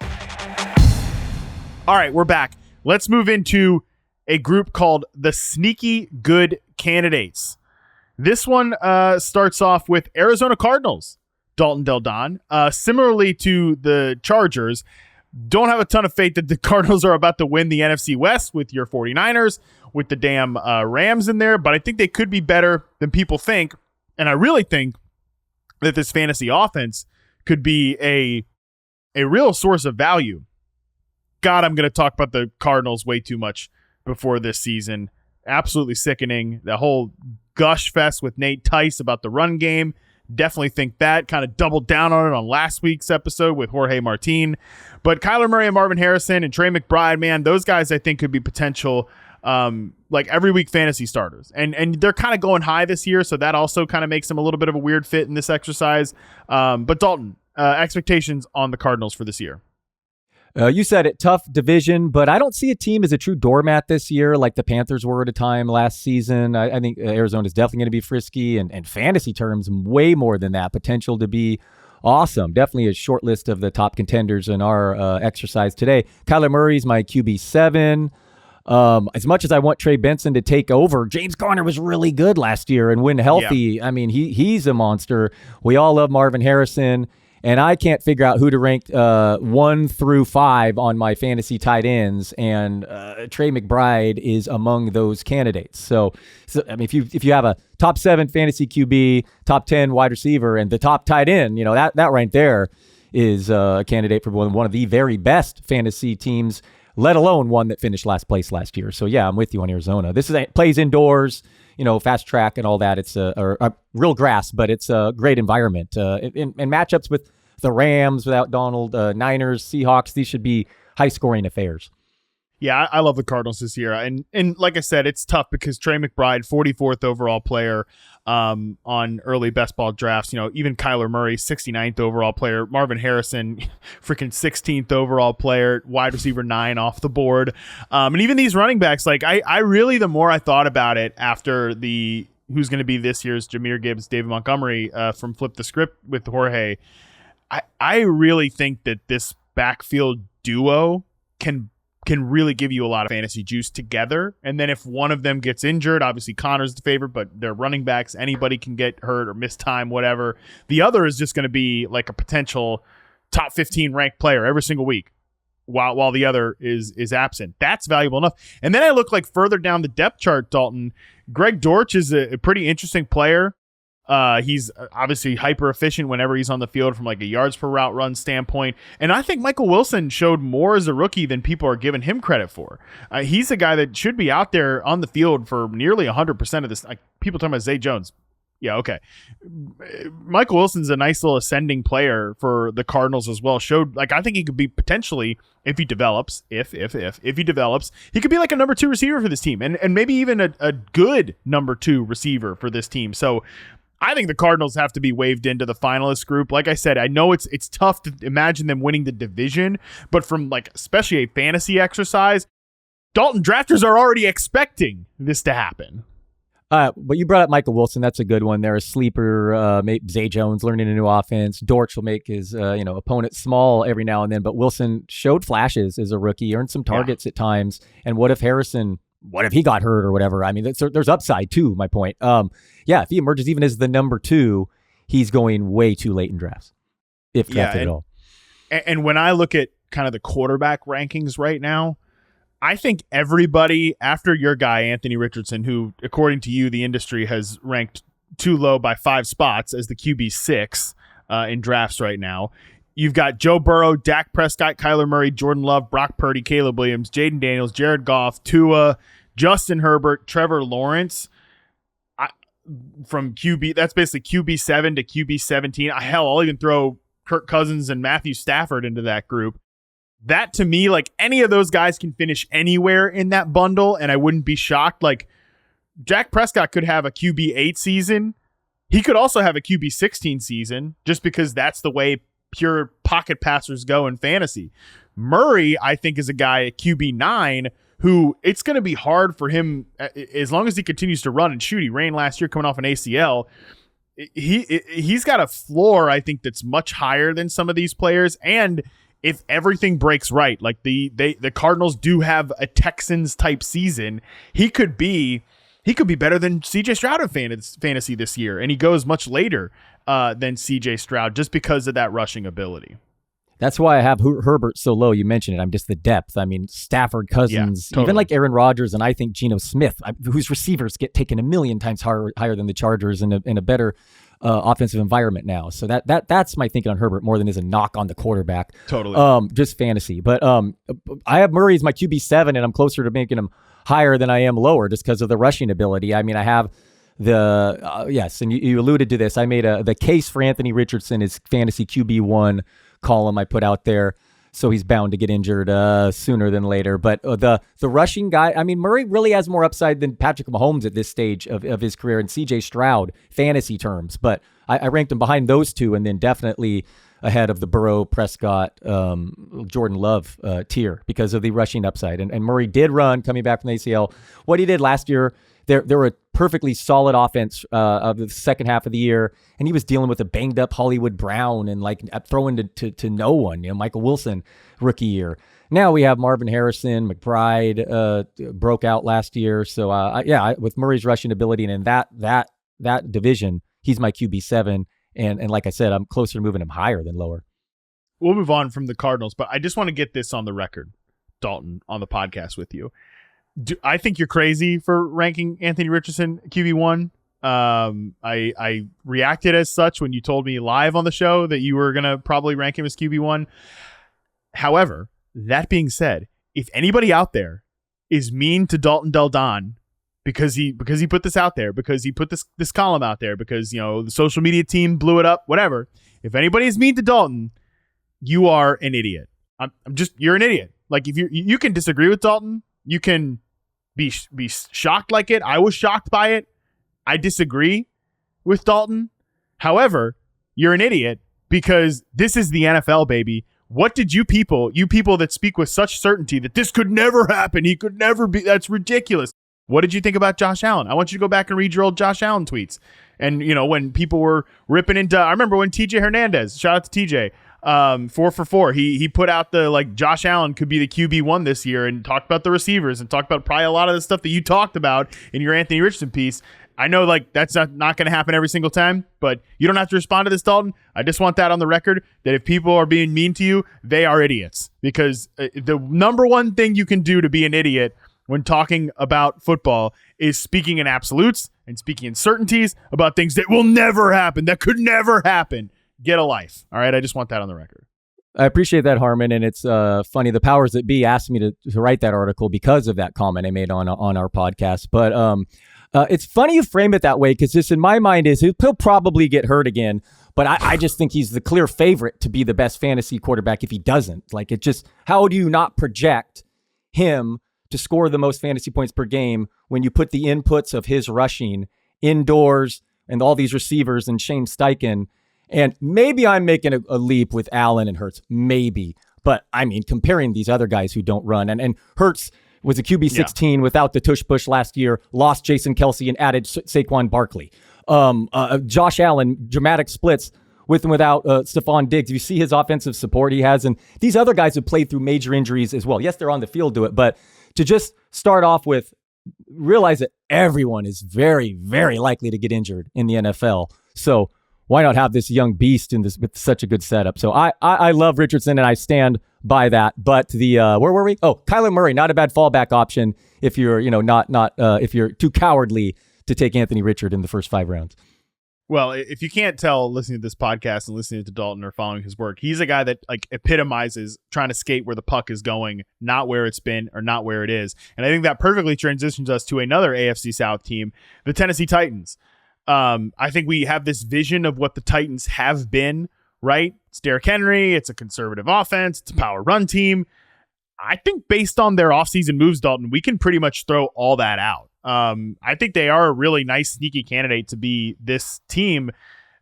All right, we're back. Let's move into a group called the Sneaky Good Candidates. This one starts off with Arizona Cardinals, Dalton Del Don. Similarly to the Chargers, don't have a ton of faith that the Cardinals are about to win the NFC West with your 49ers, with the damn Rams in there, but I think they could be better than people think. And I really think that this fantasy offense could be a real source of value. God, I'm going to talk about the Cardinals way too much before this season. Absolutely sickening. The whole gush fest with Nate Tice about the run game. Definitely think that. Kind of doubled down on it on last week's episode with Jorge Martin. But Kyler Murray and Marvin Harrison and Trey McBride, man, those guys I think could be potential like every week fantasy starters. And they're kind of going high this year, so that also kind of makes them a little bit of a weird fit in this exercise. But Dalton, expectations on the Cardinals for this year? You said it, tough division, but I don't see a team as a true doormat this year like the Panthers were at a time last season. I think Arizona is definitely going to be frisky, and fantasy terms, way more than that. Potential to be awesome. Definitely a short list of the top contenders in our exercise today. Kyler Murray's my QB7. As much as I want Trey Benson to take over, James Conner was really good last year, and when healthy, yeah. I mean, he's a monster. We all love Marvin Harrison, and I can't figure out who to rank 1 through 5 on my fantasy tight ends, and Trey McBride is among those candidates. So I mean, if you have a top 7 fantasy QB, top 10 wide receiver, and the top tight end, that right there is a candidate for one of the very best fantasy teams, let alone one that finished last place last year. So yeah, I'm with you on Arizona. This plays indoors, fast track and all that. It's a real grass, but it's a great environment. In matchups with the Rams without Donald, Niners, Seahawks, these should be high scoring affairs. Yeah, I love the Cardinals this year. And like I said, it's tough because Trey McBride, 44th overall player on early best ball drafts. Even Kyler Murray, 69th overall player. Marvin Harrison, freaking 16th overall player. Wide receiver 9 off the board. And even these running backs, like I really, the more I thought about it after the who's going to be this year's Jahmyr Gibbs, David Montgomery from Flip the Script with Jorge, I really think that this backfield duo can really give you a lot of fantasy juice together. And then if one of them gets injured, obviously Connor's the favorite, but they're running backs. Anybody can get hurt or miss time, whatever. The other is just going to be like a potential top 15 ranked player every single week while the other is absent. That's valuable enough. And then I look like further down the depth chart, Dalton. Greg Dortch is a pretty interesting player. He's obviously hyper efficient whenever he's on the field from like a yards per route run standpoint. And I think Michael Wilson showed more as a rookie than people are giving him credit for. He's a guy that should be out there on the field for nearly 100% of this. Like, people talking about Zay Jones. Yeah, okay. Michael Wilson's a nice little ascending player for the Cardinals as well. I think he could be potentially, if he develops, if he develops, he could be like a number 2 receiver for this team, and maybe even a good number 2 receiver for this team. So I think the Cardinals have to be waved into the finalist group. Like I said, I know it's tough to imagine them winning the division, but from like especially a fantasy exercise, Dalton drafters are already expecting this to happen. But you brought up Michael Wilson. That's a good one. They're a sleeper. Zay Jones learning a new offense. Dortch will make his opponent small every now and then. But Wilson showed flashes as a rookie, earned some targets at times. And what if he got hurt or whatever? I mean, there's upside too, my point. If he emerges even as the number 2, he's going way too late in drafts, if drafted at all. And when I look at kind of the quarterback rankings right now, I think everybody after your guy, Anthony Richardson, who, according to you, the industry has ranked too low by 5 spots as the QB 6 in drafts right now. You've got Joe Burrow, Dak Prescott, Kyler Murray, Jordan Love, Brock Purdy, Caleb Williams, Jaden Daniels, Jared Goff, Tua, Justin Herbert, Trevor Lawrence. From QB, that's basically QB 7 to QB 17. Hell, I'll even throw Kirk Cousins and Matthew Stafford into that group. That, to me, like, any of those guys can finish anywhere in that bundle, and I wouldn't be shocked. Like, Dak Prescott could have a QB 8 season. He could also have a QB 16 season, just because that's the way pure pocket passers go in fantasy. Murray, I think, is a guy at QB 9 who it's going to be hard for him as long as he continues to run and shoot. He ran last year coming off an ACL. He's got a floor, I think, that's much higher than some of these players. And if everything breaks right, like the Cardinals do have a Texans type season, he could be better than CJ Stroud in fantasy this year, and he goes much later than CJ Stroud just because of that rushing ability. That's why I have Herbert so low. You mentioned it. I'm just the depth. I mean, Stafford, Cousins, totally. Even like Aaron Rodgers, and I think Geno Smith, whose receivers get taken 1,000,000 times higher than the Chargers in a better offensive environment now. So that's my thinking on Herbert more than is a knock on the quarterback. Totally. Just fantasy. But I have Murray as my QB 7, and I'm closer to making him higher than I am lower just because of the rushing ability. I mean, I have yes, and you alluded to this. I made the case for Anthony Richardson is fantasy QB 1 column I put out there. So he's bound to get injured sooner than later. But the rushing guy, I mean, Murray really has more upside than Patrick Mahomes at this stage of his career, and CJ Stroud, fantasy terms. But I ranked him behind those two, and then definitely ahead of the Burrow, Prescott, Jordan Love tier because of the rushing upside. And Murray did run coming back from the ACL. What he did last year, they were a perfectly solid offense of the second half of the year, and he was dealing with a banged up Hollywood Brown and like throwing to no one. Michael Wilson, rookie year. Now we have Marvin Harrison, McBride broke out last year. So with Murray's rushing ability and in that division, he's my QB 7. And like I said, I'm closer to moving him higher than lower. We'll move on from the Cardinals, but I just want to get this on the record, Dalton, on the podcast with you. I think you're crazy for ranking Anthony Richardson QB1. I reacted as such when you told me live on the show that you were going to probably rank him as QB1. However, that being said, if anybody out there is mean to Dalton Del Don because he put this out there, because he put this column out there, because the social media team blew it up, whatever. If anybody is mean to Dalton, you are an idiot. You're an idiot. Like if you can disagree with Dalton, you can be shocked like it. I was shocked by it. I disagree with Dalton. However, you're an idiot because this is the NFL, baby. What did you people that speak with such certainty that this could never happen, he could never be, that's ridiculous. What did you think about Josh Allen? I want you to go back and read your old Josh Allen tweets. And, when people were ripping into, I remember when TJ Hernandez, shout out to TJ, 4 for 4, he put out the, Josh Allen could be the QB1 this year and talked about the receivers and talked about probably a lot of the stuff that you talked about in your Anthony Richardson piece. I know that's not going to happen every single time, but you don't have to respond to this, Dalton. I just want that on the record that if people are being mean to you, they are idiots, because the number one thing you can do to be an idiot when talking about football is speaking in absolutes and speaking in certainties about things that will never happen, that could never happen. Get a life. All right. I just want that on the record. I appreciate that, Harmon. And it's funny. The powers that be asked me to write that article because of that comment I made on our podcast. But it's funny you frame it that way, because this in my mind is he'll probably get hurt again. But I just think he's the clear favorite to be the best fantasy quarterback if he doesn't. How do you not project him to score the most fantasy points per game when you put the inputs of his rushing indoors and all these receivers and Shane Steichen? And maybe I'm making a leap with Allen and Hurts, maybe. But I mean, comparing these other guys who don't run, and Hurts was a QB 16 without the tush push last year, lost Jason Kelsey and added Saquon Barkley. Josh Allen, dramatic splits with and without Stefon Diggs. You see his offensive support he has, and these other guys have played through major injuries as well. Yes, they're on the field to it, but to just start off with, realize that everyone is very, very likely to get injured in the NFL. So why not have this young beast with such a good setup? So I love Richardson, and I stand by that. But where were we? Oh, Kyler Murray, not a bad fallback option if you're if you're too cowardly to take Anthony Richard in the first 5 rounds. Well, if you can't tell listening to this podcast and listening to Dalton or following his work, he's a guy that epitomizes trying to skate where the puck is going, not where it's been or not where it is. And I think that perfectly transitions us to another AFC South team, the Tennessee Titans. I think we have this vision of what the Titans have been, right? It's Derrick Henry. It's a conservative offense. It's a power run team. I think based on their offseason moves, Dalton, we can pretty much throw all that out. I think they are a really nice, sneaky candidate to be this team.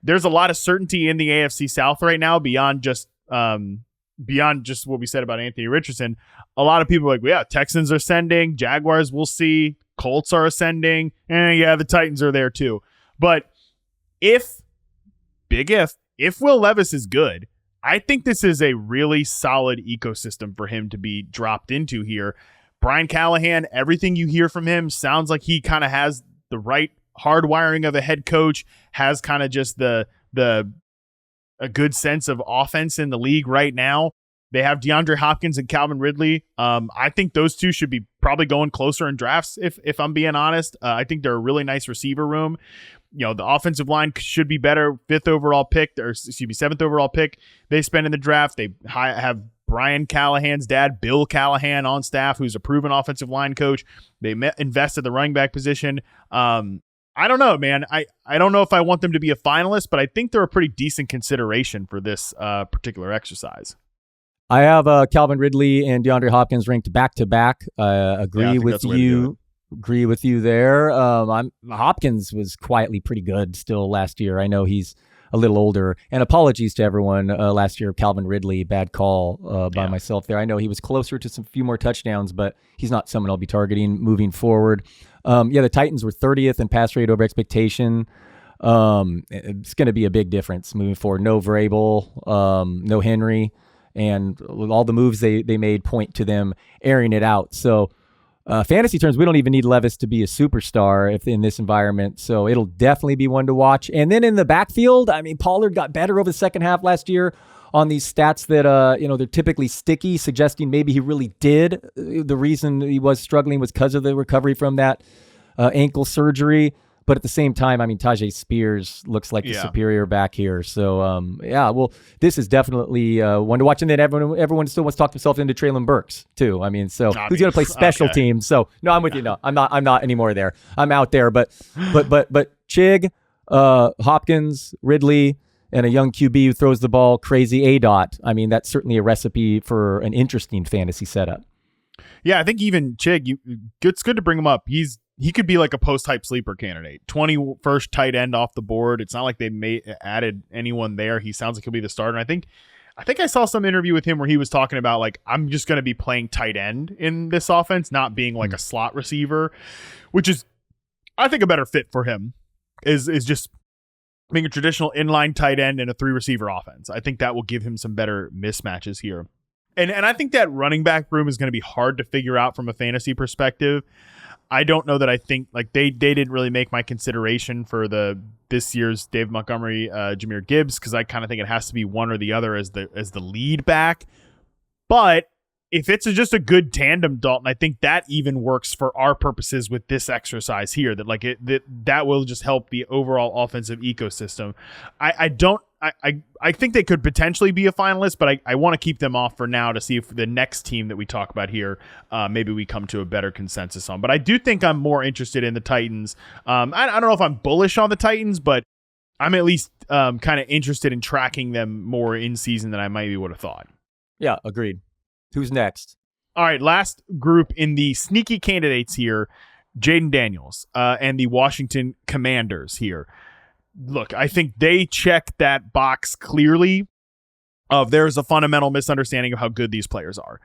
There's a lot of certainty in the AFC South right now beyond just what we said about Anthony Richardson. A lot of people are like, well, yeah, Texans are ascending, Jaguars we'll see, Colts are ascending, and yeah, the Titans are there too. But if Will Levis is good, I think this is a really solid ecosystem for him to be dropped into here. Brian Callahan, everything you hear from him sounds like he kind of has the right hardwiring of a head coach, has kind of just a good sense of offense in the league right now. They have DeAndre Hopkins and Calvin Ridley. I think those two should be probably going closer in drafts, if I'm being honest. I think they're a really nice receiver room. The offensive line should be better. 7th overall pick they spend in the draft. They have Brian Callahan's dad, Bill Callahan, on staff, who's a proven offensive line coach. They invest at the running back position. I don't know, man. I don't know if I want them to be a finalist, but I think they're a pretty decent consideration for this particular exercise. I have Calvin Ridley and DeAndre Hopkins ranked back-to-back. Agree with you there. Hopkins was quietly pretty good still last year. I know he's a little older. And apologies to everyone last year. Calvin Ridley, bad call by myself there. I know he was closer to some few more touchdowns, but he's not someone I'll be targeting moving forward. The Titans were 30th in pass rate over expectation. It's going to be a big difference moving forward. No Vrabel, no Henry, and all the moves they made point to them airing it out. So fantasy terms, we don't even need Levis to be a superstar if in this environment. So it'll definitely be one to watch. And then in the backfield, I mean, Pollard got better over the second half last year on these stats that, they're typically sticky, suggesting maybe he really did. The reason he was struggling was because of the recovery from that ankle surgery. But at the same time, I mean, Tajay Spears looks like the superior back here. So, this is definitely one to watch. And then everyone still wants to talk themselves into Treylon Burks, too. I mean, who's going to play special teams? So, no, I'm with you. No, I'm not anymore there. I'm out there. But Chig, Hopkins, Ridley, and a young QB who throws the ball crazy A-dot. I mean, that's certainly a recipe for an interesting fantasy setup. Yeah, I think even Chig, it's good to bring him up. He could be like a post-hype sleeper candidate. 21st tight end off the board. It's not like they added anyone there. He sounds like he'll be the starter. And I think I saw some interview with him where he was talking about like, I'm just going to be playing tight end in this offense, not being like a slot receiver, which is, I think, a better fit for him is just being a traditional inline tight end in a 3-receiver offense. I think that will give him some better mismatches here. And I think that running back room is going to be hard to figure out from a fantasy perspective. I don't know that I think like they didn't really make my consideration for this year's Dave Montgomery, Jahmyr Gibbs, because I kind of think it has to be one or the other as the lead back. But if it's just a good tandem, Dalton, I think that even works for our purposes with this exercise here. That like that will just help the overall offensive ecosystem. I think they could potentially be a finalist, but I want to keep them off for now to see if the next team that we talk about here, maybe we come to a better consensus on. But I do think I'm more interested in the Titans. I don't know if I'm bullish on the Titans, but I'm at least kind of interested in tracking them more in season than I maybe would have thought. Yeah, agreed. Who's next? All right, last group in the sneaky candidates here, Jaden Daniels and the Washington Commanders here. Look, I think they check that box clearly of there's a fundamental misunderstanding of how good these players are.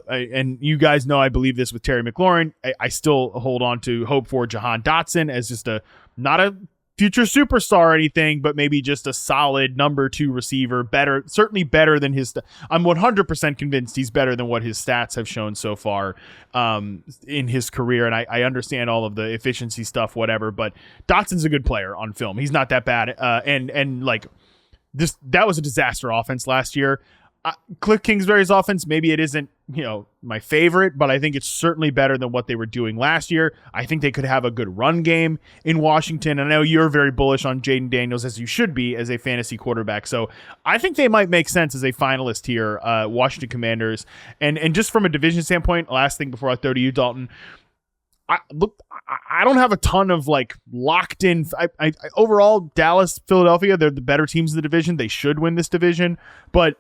And you guys know I believe this with Terry McLaurin. I still hold on to hope for Jahan Dotson as just not a future superstar or anything, but maybe just a solid number 2 receiver, certainly better than his. I'm 100% convinced he's better than what his stats have shown so far in his career. And I understand all of the efficiency stuff, whatever, but Dotson's a good player on film. He's not that bad. And like this, that was a disaster offense last year. Cliff Kingsbury's offense, maybe it isn't, my favorite, but I think it's certainly better than what they were doing last year. I think they could have a good run game in Washington. I know you're very bullish on Jaden Daniels, as you should be as a fantasy quarterback. So I think they might make sense as a finalist here, Washington Commanders. And just from a division standpoint, last thing before I throw to you, Dalton, I don't have a ton of like locked in. I overall, Dallas, Philadelphia, they're the better teams in the division. They should win this division, but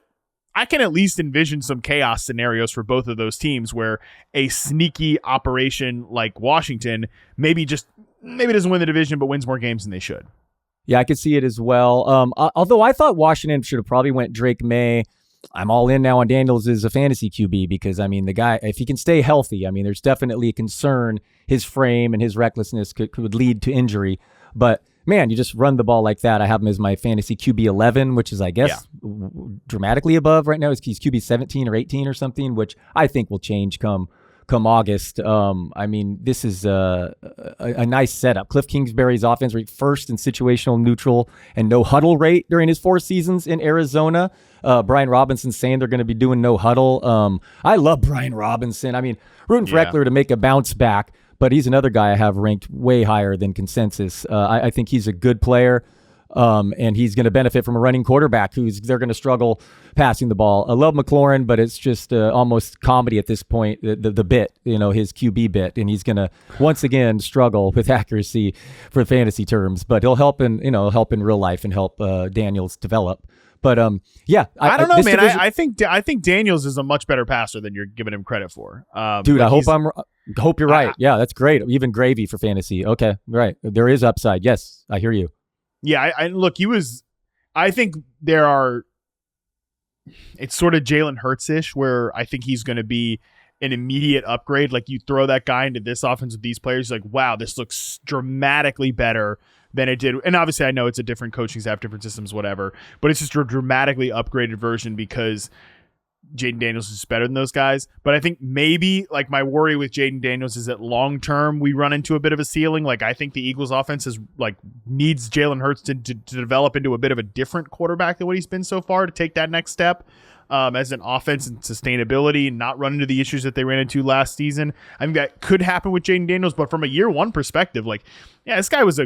I can at least envision some chaos scenarios for both of those teams where a sneaky operation like Washington maybe doesn't win the division, but wins more games than they should. Yeah, I could see it as well. Although I thought Washington should have probably went Drake May. I'm all in now on Daniels as a fantasy QB because, I mean, the guy, if he can stay healthy, I mean, there's definitely a concern his frame and his recklessness could lead to injury. But man, you just run the ball like that. I have him as my fantasy QB 11, which is, I guess, dramatically above right now. He's QB 17 or 18 or something, which I think will change come August. I mean, this is a nice setup. Cliff Kingsbury's offense ranked first in situational neutral and no huddle rate during his 4 seasons in Arizona. Brian Robinson saying they're going to be doing no huddle. I love Brian Robinson. I mean, rooting for Eckler to make a bounce back, but he's another guy I have ranked way higher than consensus. I think he's a good player, and he's going to benefit from a running quarterback they're going to struggle passing the ball. I love McLaurin, but it's just almost comedy at this point, the bit, his QB bit, and he's going to once again struggle with accuracy for fantasy terms, but he'll help in real life and help Daniels develop. But I don't know, man. I think Daniels is a much better passer than you're giving him credit for. Dude, I hope you're right. Yeah, that's great. Even gravy for fantasy. Okay, right. There is upside. Yes, I hear you. Yeah, I think it's sort of Jalen Hurts-ish where I think he's going to be an immediate upgrade. Like you throw that guy into this offense with these players, like, wow, this looks dramatically better than it did. And obviously I know it's a different coaching staff, different systems, whatever, but it's just a dramatically upgraded version because Jaden Daniels is better than those guys. But I think maybe like my worry with Jaden Daniels is that long term we run into a bit of a ceiling. Like I think the Eagles offense needs Jalen Hurts to develop into a bit of a different quarterback than what he's been so far to take that next step as an offense and sustainability and not run into the issues that they ran into last season. I think that could happen with Jaden Daniels, but from a year 1 perspective, this guy was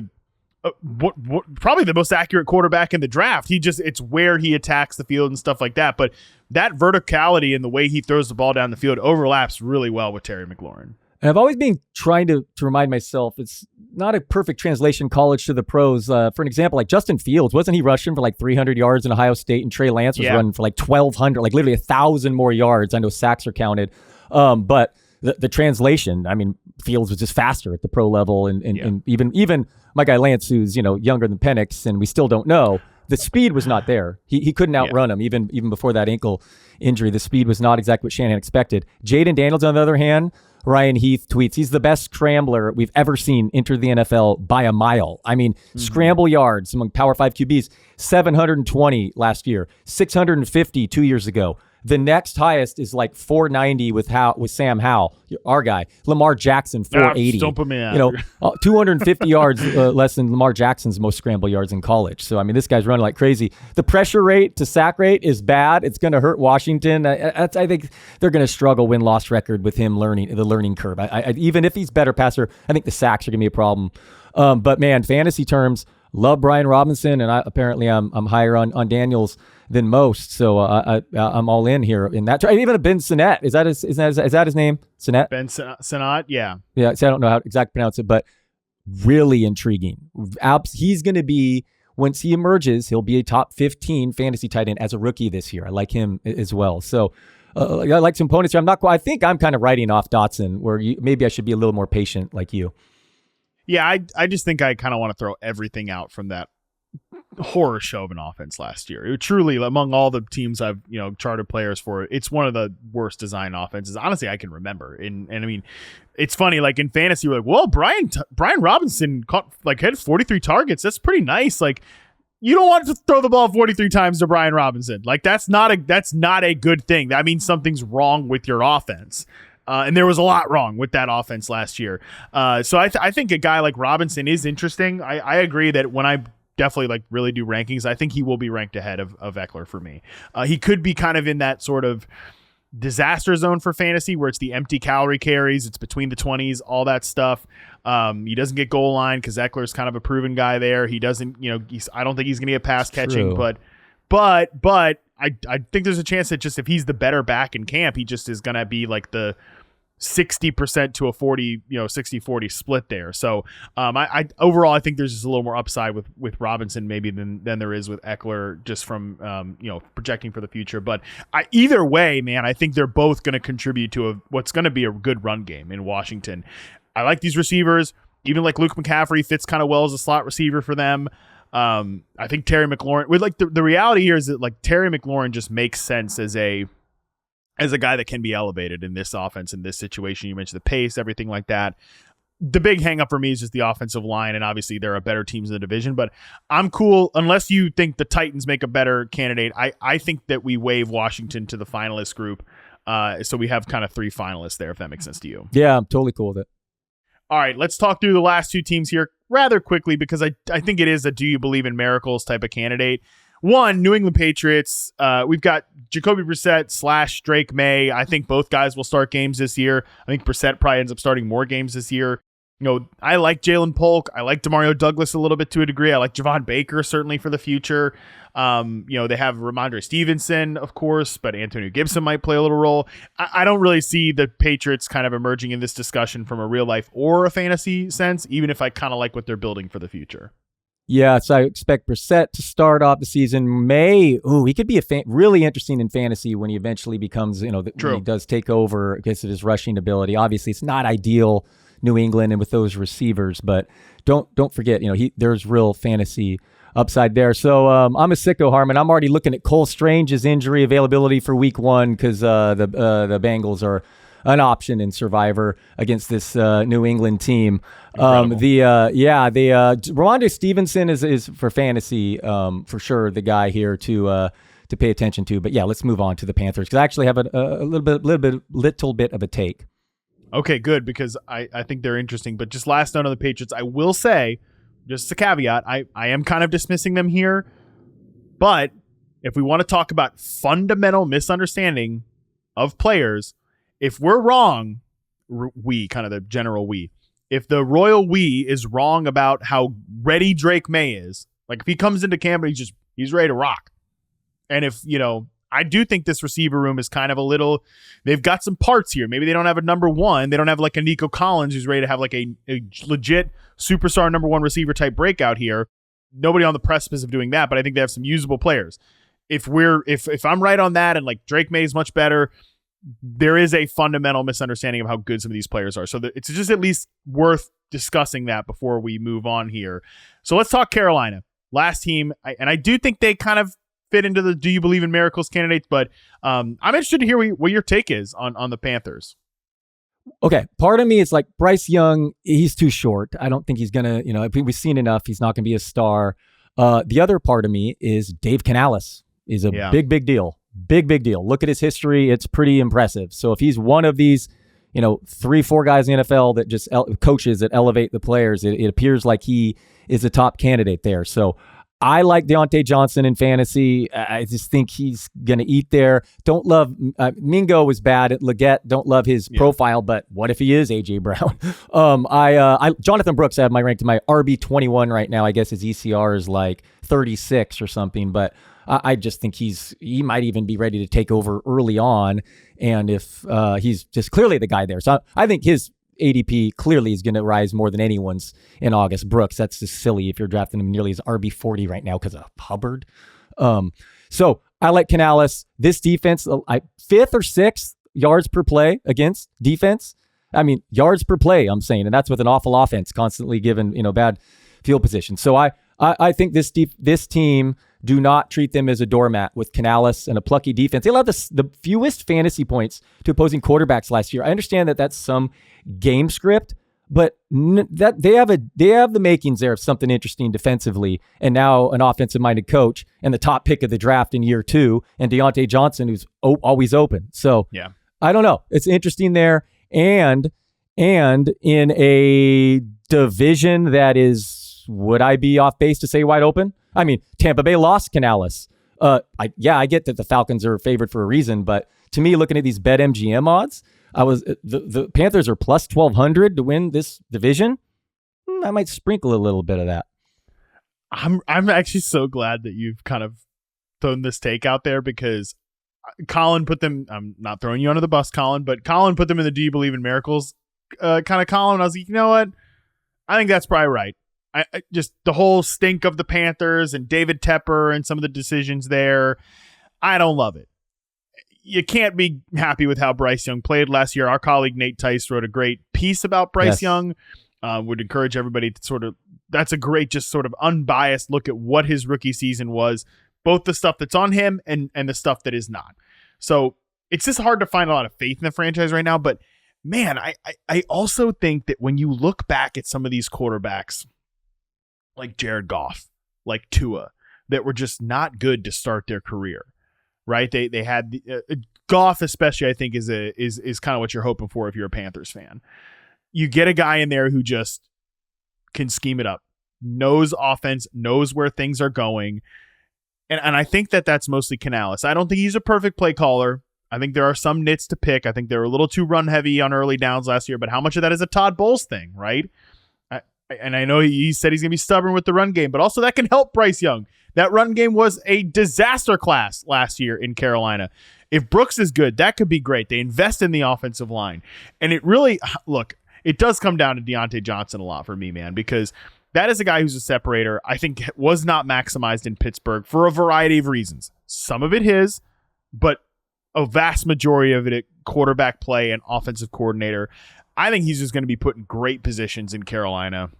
probably the most accurate quarterback in the draft. It's where he attacks the field and stuff like that. But that verticality and the way he throws the ball down the field overlaps really well with Terry McLaurin. And I've always been trying to remind myself it's not a perfect translation college to the pros. For an example, like Justin Fields, wasn't he rushing for like 300 yards in Ohio State, and Trey Lance was running for like 1,200, like literally 1,000 more yards. I know sacks are counted. But the translation, I mean, Fields was just faster at the pro level. And even my guy Lance, who's, younger than Penix, and we still don't know, the speed was not there. He couldn't outrun him even before that ankle injury. The speed was not exactly what Shanahan expected. Jaden Daniels, on the other hand, Ryan Heath tweets, he's the best scrambler we've ever seen enter the NFL by a mile. I mean, scramble yards among Power 5 QBs, 720 last year, 650 2 years ago. The next highest is like 490 with Sam Howell, our guy. Lamar Jackson, 480. Don't put me out. 250 yards less than Lamar Jackson's most scramble yards in college. So, I mean, this guy's running like crazy. The pressure rate to sack rate is bad. It's going to hurt Washington. I think they're going to struggle win-loss record with him learning the learning curve. Even if he's better passer, I think the sacks are going to be a problem. But, man, fantasy terms, love Brian Robinson, and I'm higher on Daniels than most, so I'm all in here in that. Even Ben Sinnott, is that his name? Sinnott? Ben Sinnott, yeah. Yeah, so I don't know how to exactly pronounce it, but really intriguing. He's going to be, once he emerges, he'll be a top 15 fantasy tight end as a rookie this year. I like him as well. So I like some opponents here. I think I'm kind of writing off Dotson, where maybe I should be a little more patient like you. Yeah, I just think I kind of want to throw everything out from that horror show of an offense last year. It truly, among all the teams I've charted players for, it's one of the worst design offenses honestly I can remember. And I mean, it's funny, like in fantasy, we're like, well, Brian Robinson had 43 targets. That's pretty nice. Like, you don't want to throw the ball 43 times to Brian Robinson. Like, that's not a good thing. That means something's wrong with your offense. And there was a lot wrong with that offense last year. So I think a guy like Robinson is interesting. I agree that when I definitely really do rankings, I think he will be ranked ahead of Eckler for me. He could be kind of in that sort of disaster zone for fantasy where it's the empty calorie carries, it's between the 20s, all that stuff. He doesn't get goal line because Eckler's kind of a proven guy there. He doesn't, I don't think he's going to get pass catching, but I think there's a chance that just if he's the better back in camp, he just is going to be like the 60% to a 40, 60-40 split there. So I overall, I think there's just a little more upside with Robinson maybe than there is with Eckler, just from projecting for the future. But either way, man, I think they're both going to contribute to what's going to be a good run game in Washington. I like these receivers. Even like Luke McCaffrey fits kind of well as a slot receiver for them. I think Terry McLaurin, with the reality here is that like Terry McLaurin just makes sense as a guy that can be elevated in this offense, in this situation. You mentioned the pace, everything like that. The big hang up for me is just the offensive line, and obviously there are better teams in the division, but I'm cool unless you think the Titans make a better candidate. I think that we wave Washington to the finalist group. So we have kind of 3 finalists there, if that makes sense to you. Yeah, I'm totally cool with it. All right, let's talk through the last 2 teams here rather quickly, because I think it is a do you believe in miracles type of candidate. One, New England Patriots. We've got Jacoby Brissett / Drake May. I think both guys will start games this year. I think Brissett probably ends up starting more games this year. I like Jalen Polk. I like Demario Douglas a little bit to a degree. I like Javon Baker certainly for the future. They have Ramondre Stevenson, of course, but Antonio Gibson might play a little role. I don't really see the Patriots kind of emerging in this discussion from a real life or a fantasy sense, even if I kind of like what they're building for the future. Yeah, so I expect Brissett to start off the season. He could be really interesting in fantasy when he eventually becomes, when he does take over because of his rushing ability. Obviously, it's not ideal, New England, and with those receivers, but don't forget, there's real fantasy upside there. So I'm a sicko, Harmon. I'm already looking at Cole Strange's injury availability for Week 1 because the Bengals are an option in Survivor against this New England team. Ramondre Stevenson is for fantasy for sure the guy here to pay attention to. But yeah, let's move on to the Panthers because I actually have a little bit of a take. Okay, good, because I think they're interesting. But just last note on the Patriots, I will say, just a caveat, I am kind of dismissing them here. But if we want to talk about fundamental misunderstanding of players, if we're wrong, kind of the general we, if the royal we is wrong about how ready Drake May is, like if he comes into camp and he's ready to rock. And if, I do think this receiver room is kind of a little, they've got some parts here. Maybe they don't have a number one. They don't have like a Nico Collins who's ready to have like a legit superstar number one receiver type breakout here. Nobody on the precipice of doing that, but I think they have some usable players. If I'm right on that and like Drake May is much better, there is a fundamental misunderstanding of how good some of these players are. So it's just at least worth discussing that before we move on here. So let's talk Carolina. Last team, and I do think they kind of fit into the do you believe in miracles candidates, but I'm interested to hear what your take is on the Panthers. Okay, part of me is like Bryce Young, he's too short. I don't think he's going to, we've seen enough. He's not going to be a star. The other part of me is Dave Canales is a big deal. Big deal. Look at his history. It's pretty impressive. So if he's one of these, 3-4 guys in the NFL that just coaches that elevate the players, it appears like he is a top candidate there. So I like Deontay Johnson in fantasy. I just think he's going to eat there. Don't love Mingo was bad at Leggett. Don't love his profile, but what if he is AJ Brown? Jonathan Brooks, I have my rank to my RB21 right now. I guess his ECR is like 36 or something, but I just think he might even be ready to take over early on. And if he's just clearly the guy there. So I think his ADP clearly is going to rise more than anyone's in August. Brooks, that's just silly if you're drafting him nearly as RB40 right now because of Hubbard. So I like Canales. This defense, 5th or 6th yards per play against defense. I mean, yards per play, I'm saying, and that's with an awful offense constantly given, bad field position. So I think this team, do not treat them as a doormat with Canales and a plucky defense. They allowed the fewest fantasy points to opposing quarterbacks last year. I understand that that's some game script, but that they have the makings there of something interesting defensively. And now an offensive-minded coach and the top pick of the draft in year 2, and Deontay Johnson, who's always open. So I don't know. It's interesting there, and in a division that is, would I be off base to say wide open? I mean, Tampa Bay lost Canales. I get that the Falcons are favored for a reason, but to me, looking at these BetMGM odds, the Panthers are plus 1,200 to win this division. I might sprinkle a little bit of that. I'm actually so glad that you've kind of thrown this take out there, because Colin put them. I'm not throwing you under the bus, Colin, but Colin put them in the "Do you believe in miracles" kind of column. I was like, you know what? I think that's probably right. I just the whole stink of the Panthers and David Tepper and some of the decisions there, I don't love it. You can't be happy with how Bryce Young played last year. Our colleague Nate Tice wrote a great piece about Bryce Young. Would encourage everybody to that's a great, just sort of unbiased look at what his rookie season was, both the stuff that's on him and the stuff that is not. So it's just hard to find a lot of faith in the franchise right now. But man, I also think that when you look back at some of these quarterbacks, like Jared Goff, like Tua, that were just not good to start their career, right? They had Goff, especially, I think is kind of what you're hoping for if you're a Panthers fan. You get a guy in there who just can scheme it up, knows offense, knows where things are going, and I think that's mostly Canales. I don't think he's a perfect play caller. I think there are some nits to pick. I think they were a little too run heavy on early downs last year, but how much of that is a Todd Bowles thing, right? And I know he said he's going to be stubborn with the run game, but also that can help Bryce Young. That run game was a disaster class last year in Carolina. If Brooks is good, that could be great. They invest in the offensive line. And it really, look, it does come down to Deontay Johnson a lot for me, man, because that is a guy who's a separator. I think was not maximized in Pittsburgh for a variety of reasons. Some of it his, but a vast majority of it at quarterback play and offensive coordinator. I think he's just going to be put in great positions in Carolina.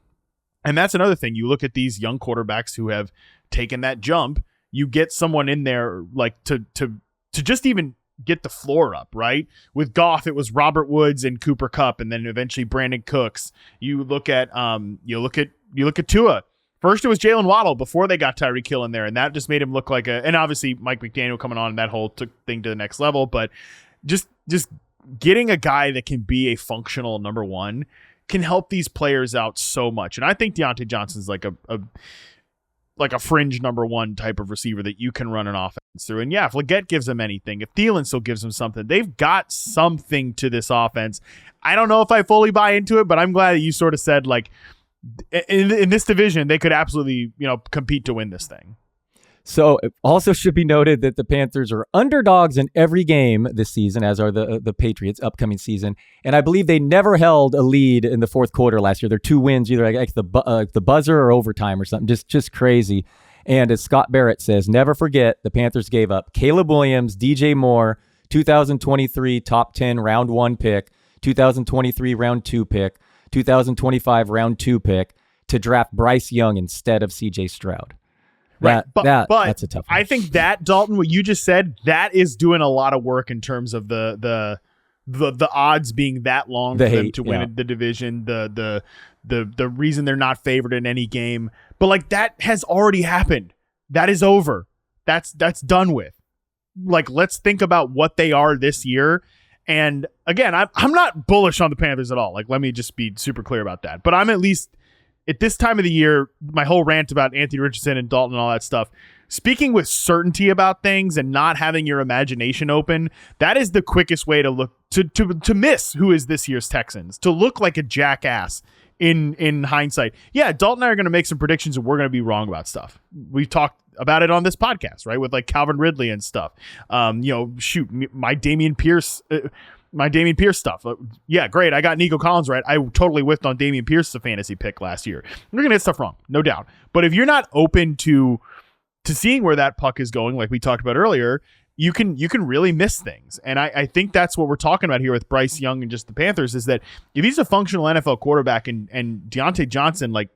And that's another thing. You look at these young quarterbacks who have taken that jump, you get someone in there like to just even get the floor up, right? With Goff, it was Robert Woods and Cooper Kupp, and then eventually Brandon Cooks. You look at Tua. First it was Jalen Waddle before they got Tyreek Hill in there, and that just made him look like and obviously Mike McDaniel coming on, and that whole took thing to the next level. But just getting a guy that can be a functional number one can help these players out so much. And I think Deontay Johnson's like a fringe number one type of receiver that you can run an offense through. And if Leggett gives them anything, if Thielen still gives them something, they've got something to this offense. I don't know if I fully buy into it, but I'm glad that you sort of said like in this division, they could absolutely, compete to win this thing. So it also should be noted that the Panthers are underdogs in every game this season, as are the Patriots upcoming season. And I believe they never held a lead in the fourth quarter last year. They're 2 wins, either like the buzzer or overtime or something. Just crazy. And as Scott Barrett says, never forget the Panthers gave up Caleb Williams, DJ Moore, 2023 top 10 round 1 pick, 2023 round 2 pick, 2025 round 2 pick to draft Bryce Young instead of CJ Stroud. Right, That's a tough one. I think that, Dalton, what you just said, that is doing a lot of work in terms of the odds being that long for them to win the division, the reason they're not favored in any game. But like that has already happened. That is over. That's done with. Like, let's think about what they are this year. And again, I'm not bullish on the Panthers at all. Like, let me just be super clear about that. But I'm at least at this time of the year, my whole rant about Anthony Richardson and Dalton and all that stuff, speaking with certainty about things and not having your imagination open, that is the quickest way to look to miss who is this year's Texans, to look like a jackass in hindsight. Yeah, Dalton and I are going to make some predictions and we're going to be wrong about stuff. We've talked about it on this podcast, right? With like Calvin Ridley and stuff. My Dameon Pierce stuff. Yeah, great. I got Nico Collins right. I totally whiffed on Dameon Pierce as a fantasy pick last year. We're going to get stuff wrong, no doubt. But if you're not open to seeing where that puck is going, like we talked about earlier, you can really miss things. And I think that's what we're talking about here with Bryce Young and just the Panthers, is that if he's a functional NFL quarterback and Deontay Johnson, like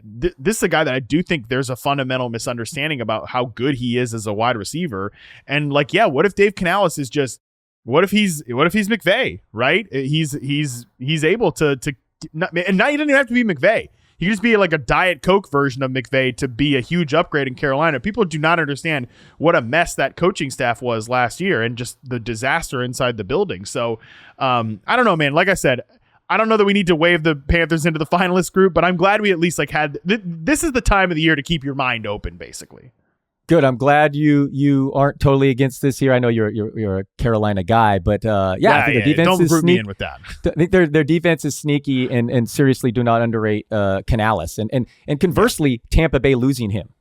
this is a guy that I do think there's a fundamental misunderstanding about how good he is as a wide receiver. And like, yeah, what if Dave Canales is just, what if he's McVay, right? He's able to not, and now he doesn't even have to be McVay. He could just be like a Diet Coke version of McVay to be a huge upgrade in Carolina. People do not understand what a mess that coaching staff was last year and just the disaster inside the building. So I don't know, man. Like I said, I don't know that we need to wave the Panthers into the finalist group, but I'm glad we at least like had this is the time of the year to keep your mind open, basically. Good. I'm glad you aren't totally against this here. I know you're a Carolina guy, but I think their defense don't is root me in with that. I think their defense is sneaky, and seriously do not underrate Canales. And conversely, Tampa Bay losing him.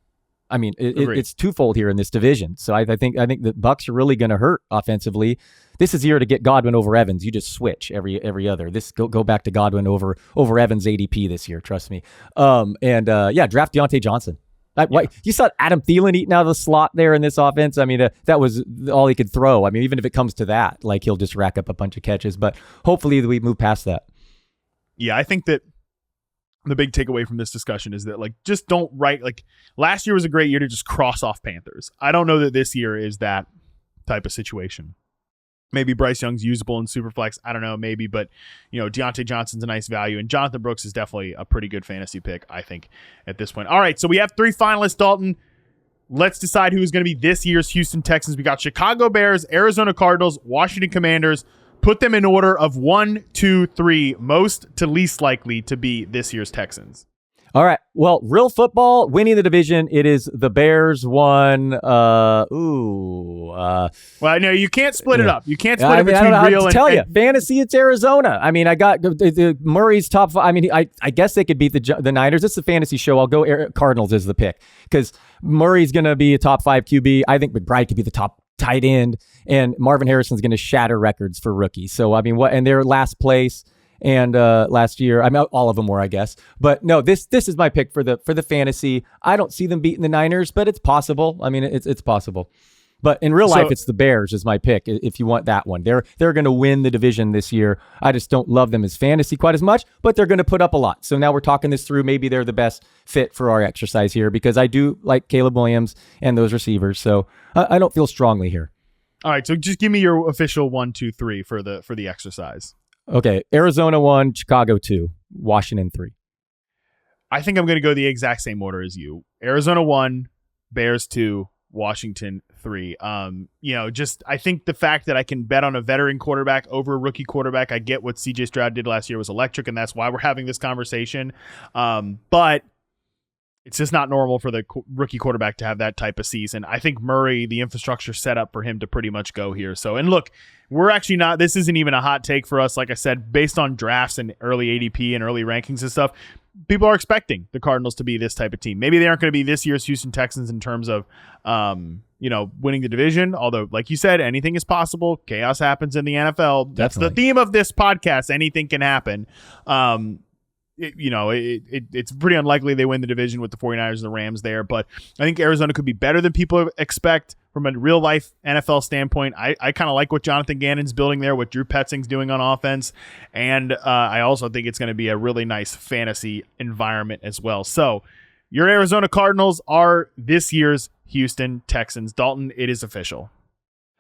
I mean, it's twofold here in this division. So I think the Bucs are really going to hurt offensively. This is the year to get Godwin over Evans. You just switch every other. This go back to Godwin over Evans ADP this year. Trust me. Draft Deontay Johnson. You saw Adam Thielen eating out of the slot there in this offense. I mean, that was all he could throw. I mean, even if it comes to that, like he'll just rack up a bunch of catches. But hopefully we move past that. Yeah, I think that the big takeaway from this discussion is that like just don't write like last year was a great year to just cross off Panthers. I don't know that this year is that type of situation. Maybe Bryce Young's usable in Superflex. I don't know, maybe, but Deontay Johnson's a nice value, and Jonathan Brooks is definitely a pretty good fantasy pick, I think, at this point. All right, so we have 3 finalists, Dalton. Let's decide who's going to be this year's Houston Texans. We got Chicago Bears, Arizona Cardinals, Washington Commanders. Put them in order of 1, 2, 3, most to least likely to be this year's Texans. All right. Well, real football, winning the division, it is the Bears 1. Well, no, you can't split it up. You can't split it between real and... tell you, fantasy, it's Arizona. I mean, I got the Murray's top 5. I mean, I guess they could beat the Niners. It's a fantasy show. I'll go Cardinals as the pick because Murray's going to be a top 5 QB. I think McBride could be the top tight end, and Marvin Harrison's going to shatter records for rookies. So, I mean, and they're last place. And last year, I mean, all of them were, I guess. But no, this is my pick for the fantasy. I don't see them beating the Niners, but it's possible. I mean, it's possible. But in real life, it's the Bears is my pick. If you want that one, they're going to win the division this year. I just don't love them as fantasy quite as much, but they're going to put up a lot. So now we're talking this through. Maybe they're the best fit for our exercise here because I do like Caleb Williams and those receivers. So I don't feel strongly here. All right, so just give me your official 1, 2, 3 for the exercise. Okay, Arizona 1, Chicago 2, Washington 3. I think I'm going to go the exact same order as you. Arizona 1, Bears 2, Washington 3. I think the fact that I can bet on a veteran quarterback over a rookie quarterback, I get what CJ Stroud did last year was electric, and that's why we're having this conversation. But it's just not normal for the rookie quarterback to have that type of season. I think Murray, the infrastructure set up for him to pretty much go here. So, and look, we're actually not, this isn't even a hot take for us. Like I said, based on drafts and early ADP and early rankings and stuff, people are expecting the Cardinals to be this type of team. Maybe they aren't going to be this year's Houston Texans in terms of, winning the division. Although, like you said, anything is possible. Chaos happens in the NFL. That's the theme of this podcast. Anything can happen. It's pretty unlikely they win the division with the 49ers and the Rams there, but I think Arizona could be better than people expect from a real life NFL standpoint. I kind of like what Jonathan Gannon's building there, what Drew Petzing's doing on offense, and I also think it's going to be a really nice fantasy environment as well. So your Arizona Cardinals are this year's Houston Texans. Dalton, it is official.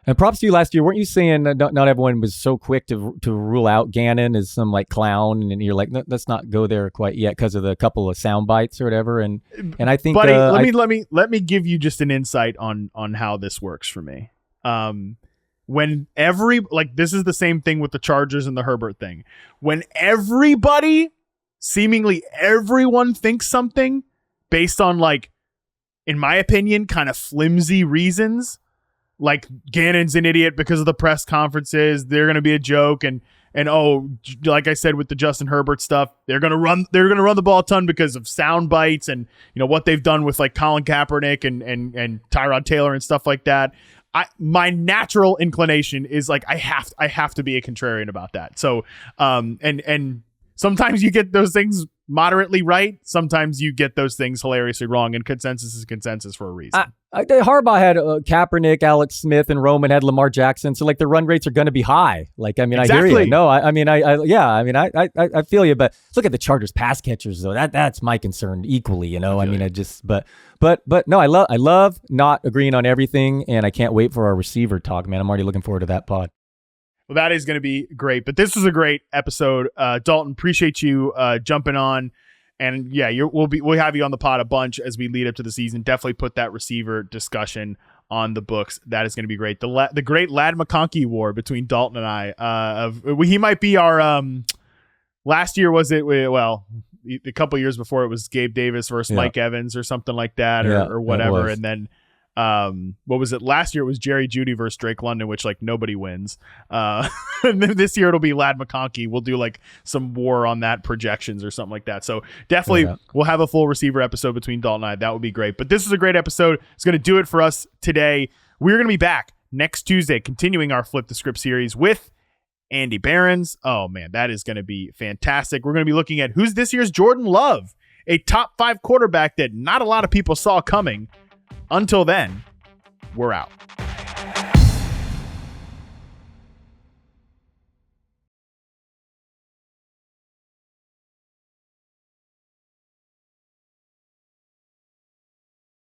And props to you last year. Weren't you saying that not everyone was so quick to rule out Gannon as some like clown, and you're like, no, let's not go there quite yet because of the couple of sound bites or whatever. And I think, buddy, let me give you just an insight on how this works for me. When this is the same thing with the Chargers and the Herbert thing. When seemingly everyone thinks something based on in my opinion, kind of flimsy reasons. Like Gannon's an idiot because of the press conferences. They're going to be a joke, and like I said with the Justin Herbert stuff, they're going to run the ball a ton because of sound bites and what they've done with like Colin Kaepernick and Tyrod Taylor and stuff like that. My natural inclination is like I have to be a contrarian about that. So and sometimes you get those things moderately right. Sometimes you get those things hilariously wrong, and consensus is consensus for a reason. Harbaugh had Kaepernick, Alex Smith, and Roman had Lamar Jackson. So the run rates are going to be high. Exactly. I hear you. No, I feel you. But look at the Chargers pass catchers though. That's my concern equally. But no, I love not agreeing on everything, and I can't wait for our receiver talk, man. I'm already looking forward to that pod. Well, that is going to be great. But this was a great episode. Dalton, appreciate you jumping on. And yeah, we'll have you on the pod a bunch as we lead up to the season. Definitely put that receiver discussion on the books. That is going to be great. The great Ladd McConkey war between Dalton and I. He might be our last year was it? Well, a couple years before it was Gabe Davis versus Mike Evans or something like that, or whatever. And then what was it? Last year it was Jerry Jeudy versus Drake London, which nobody wins. And then this year it'll be Ladd McConkey. We'll do some war on that, projections or something like that. So definitely we'll have a full receiver episode between Dalton and I. That would be great. But this is a great episode. It's going to do it for us today. We're going to be back next Tuesday, continuing our Flip the Script series with Andy Behrens. Oh man, that is going to be fantastic. We're going to be looking at who's this year's Jordan Love, a top 5 quarterback that not a lot of people saw coming. Until then, we're out.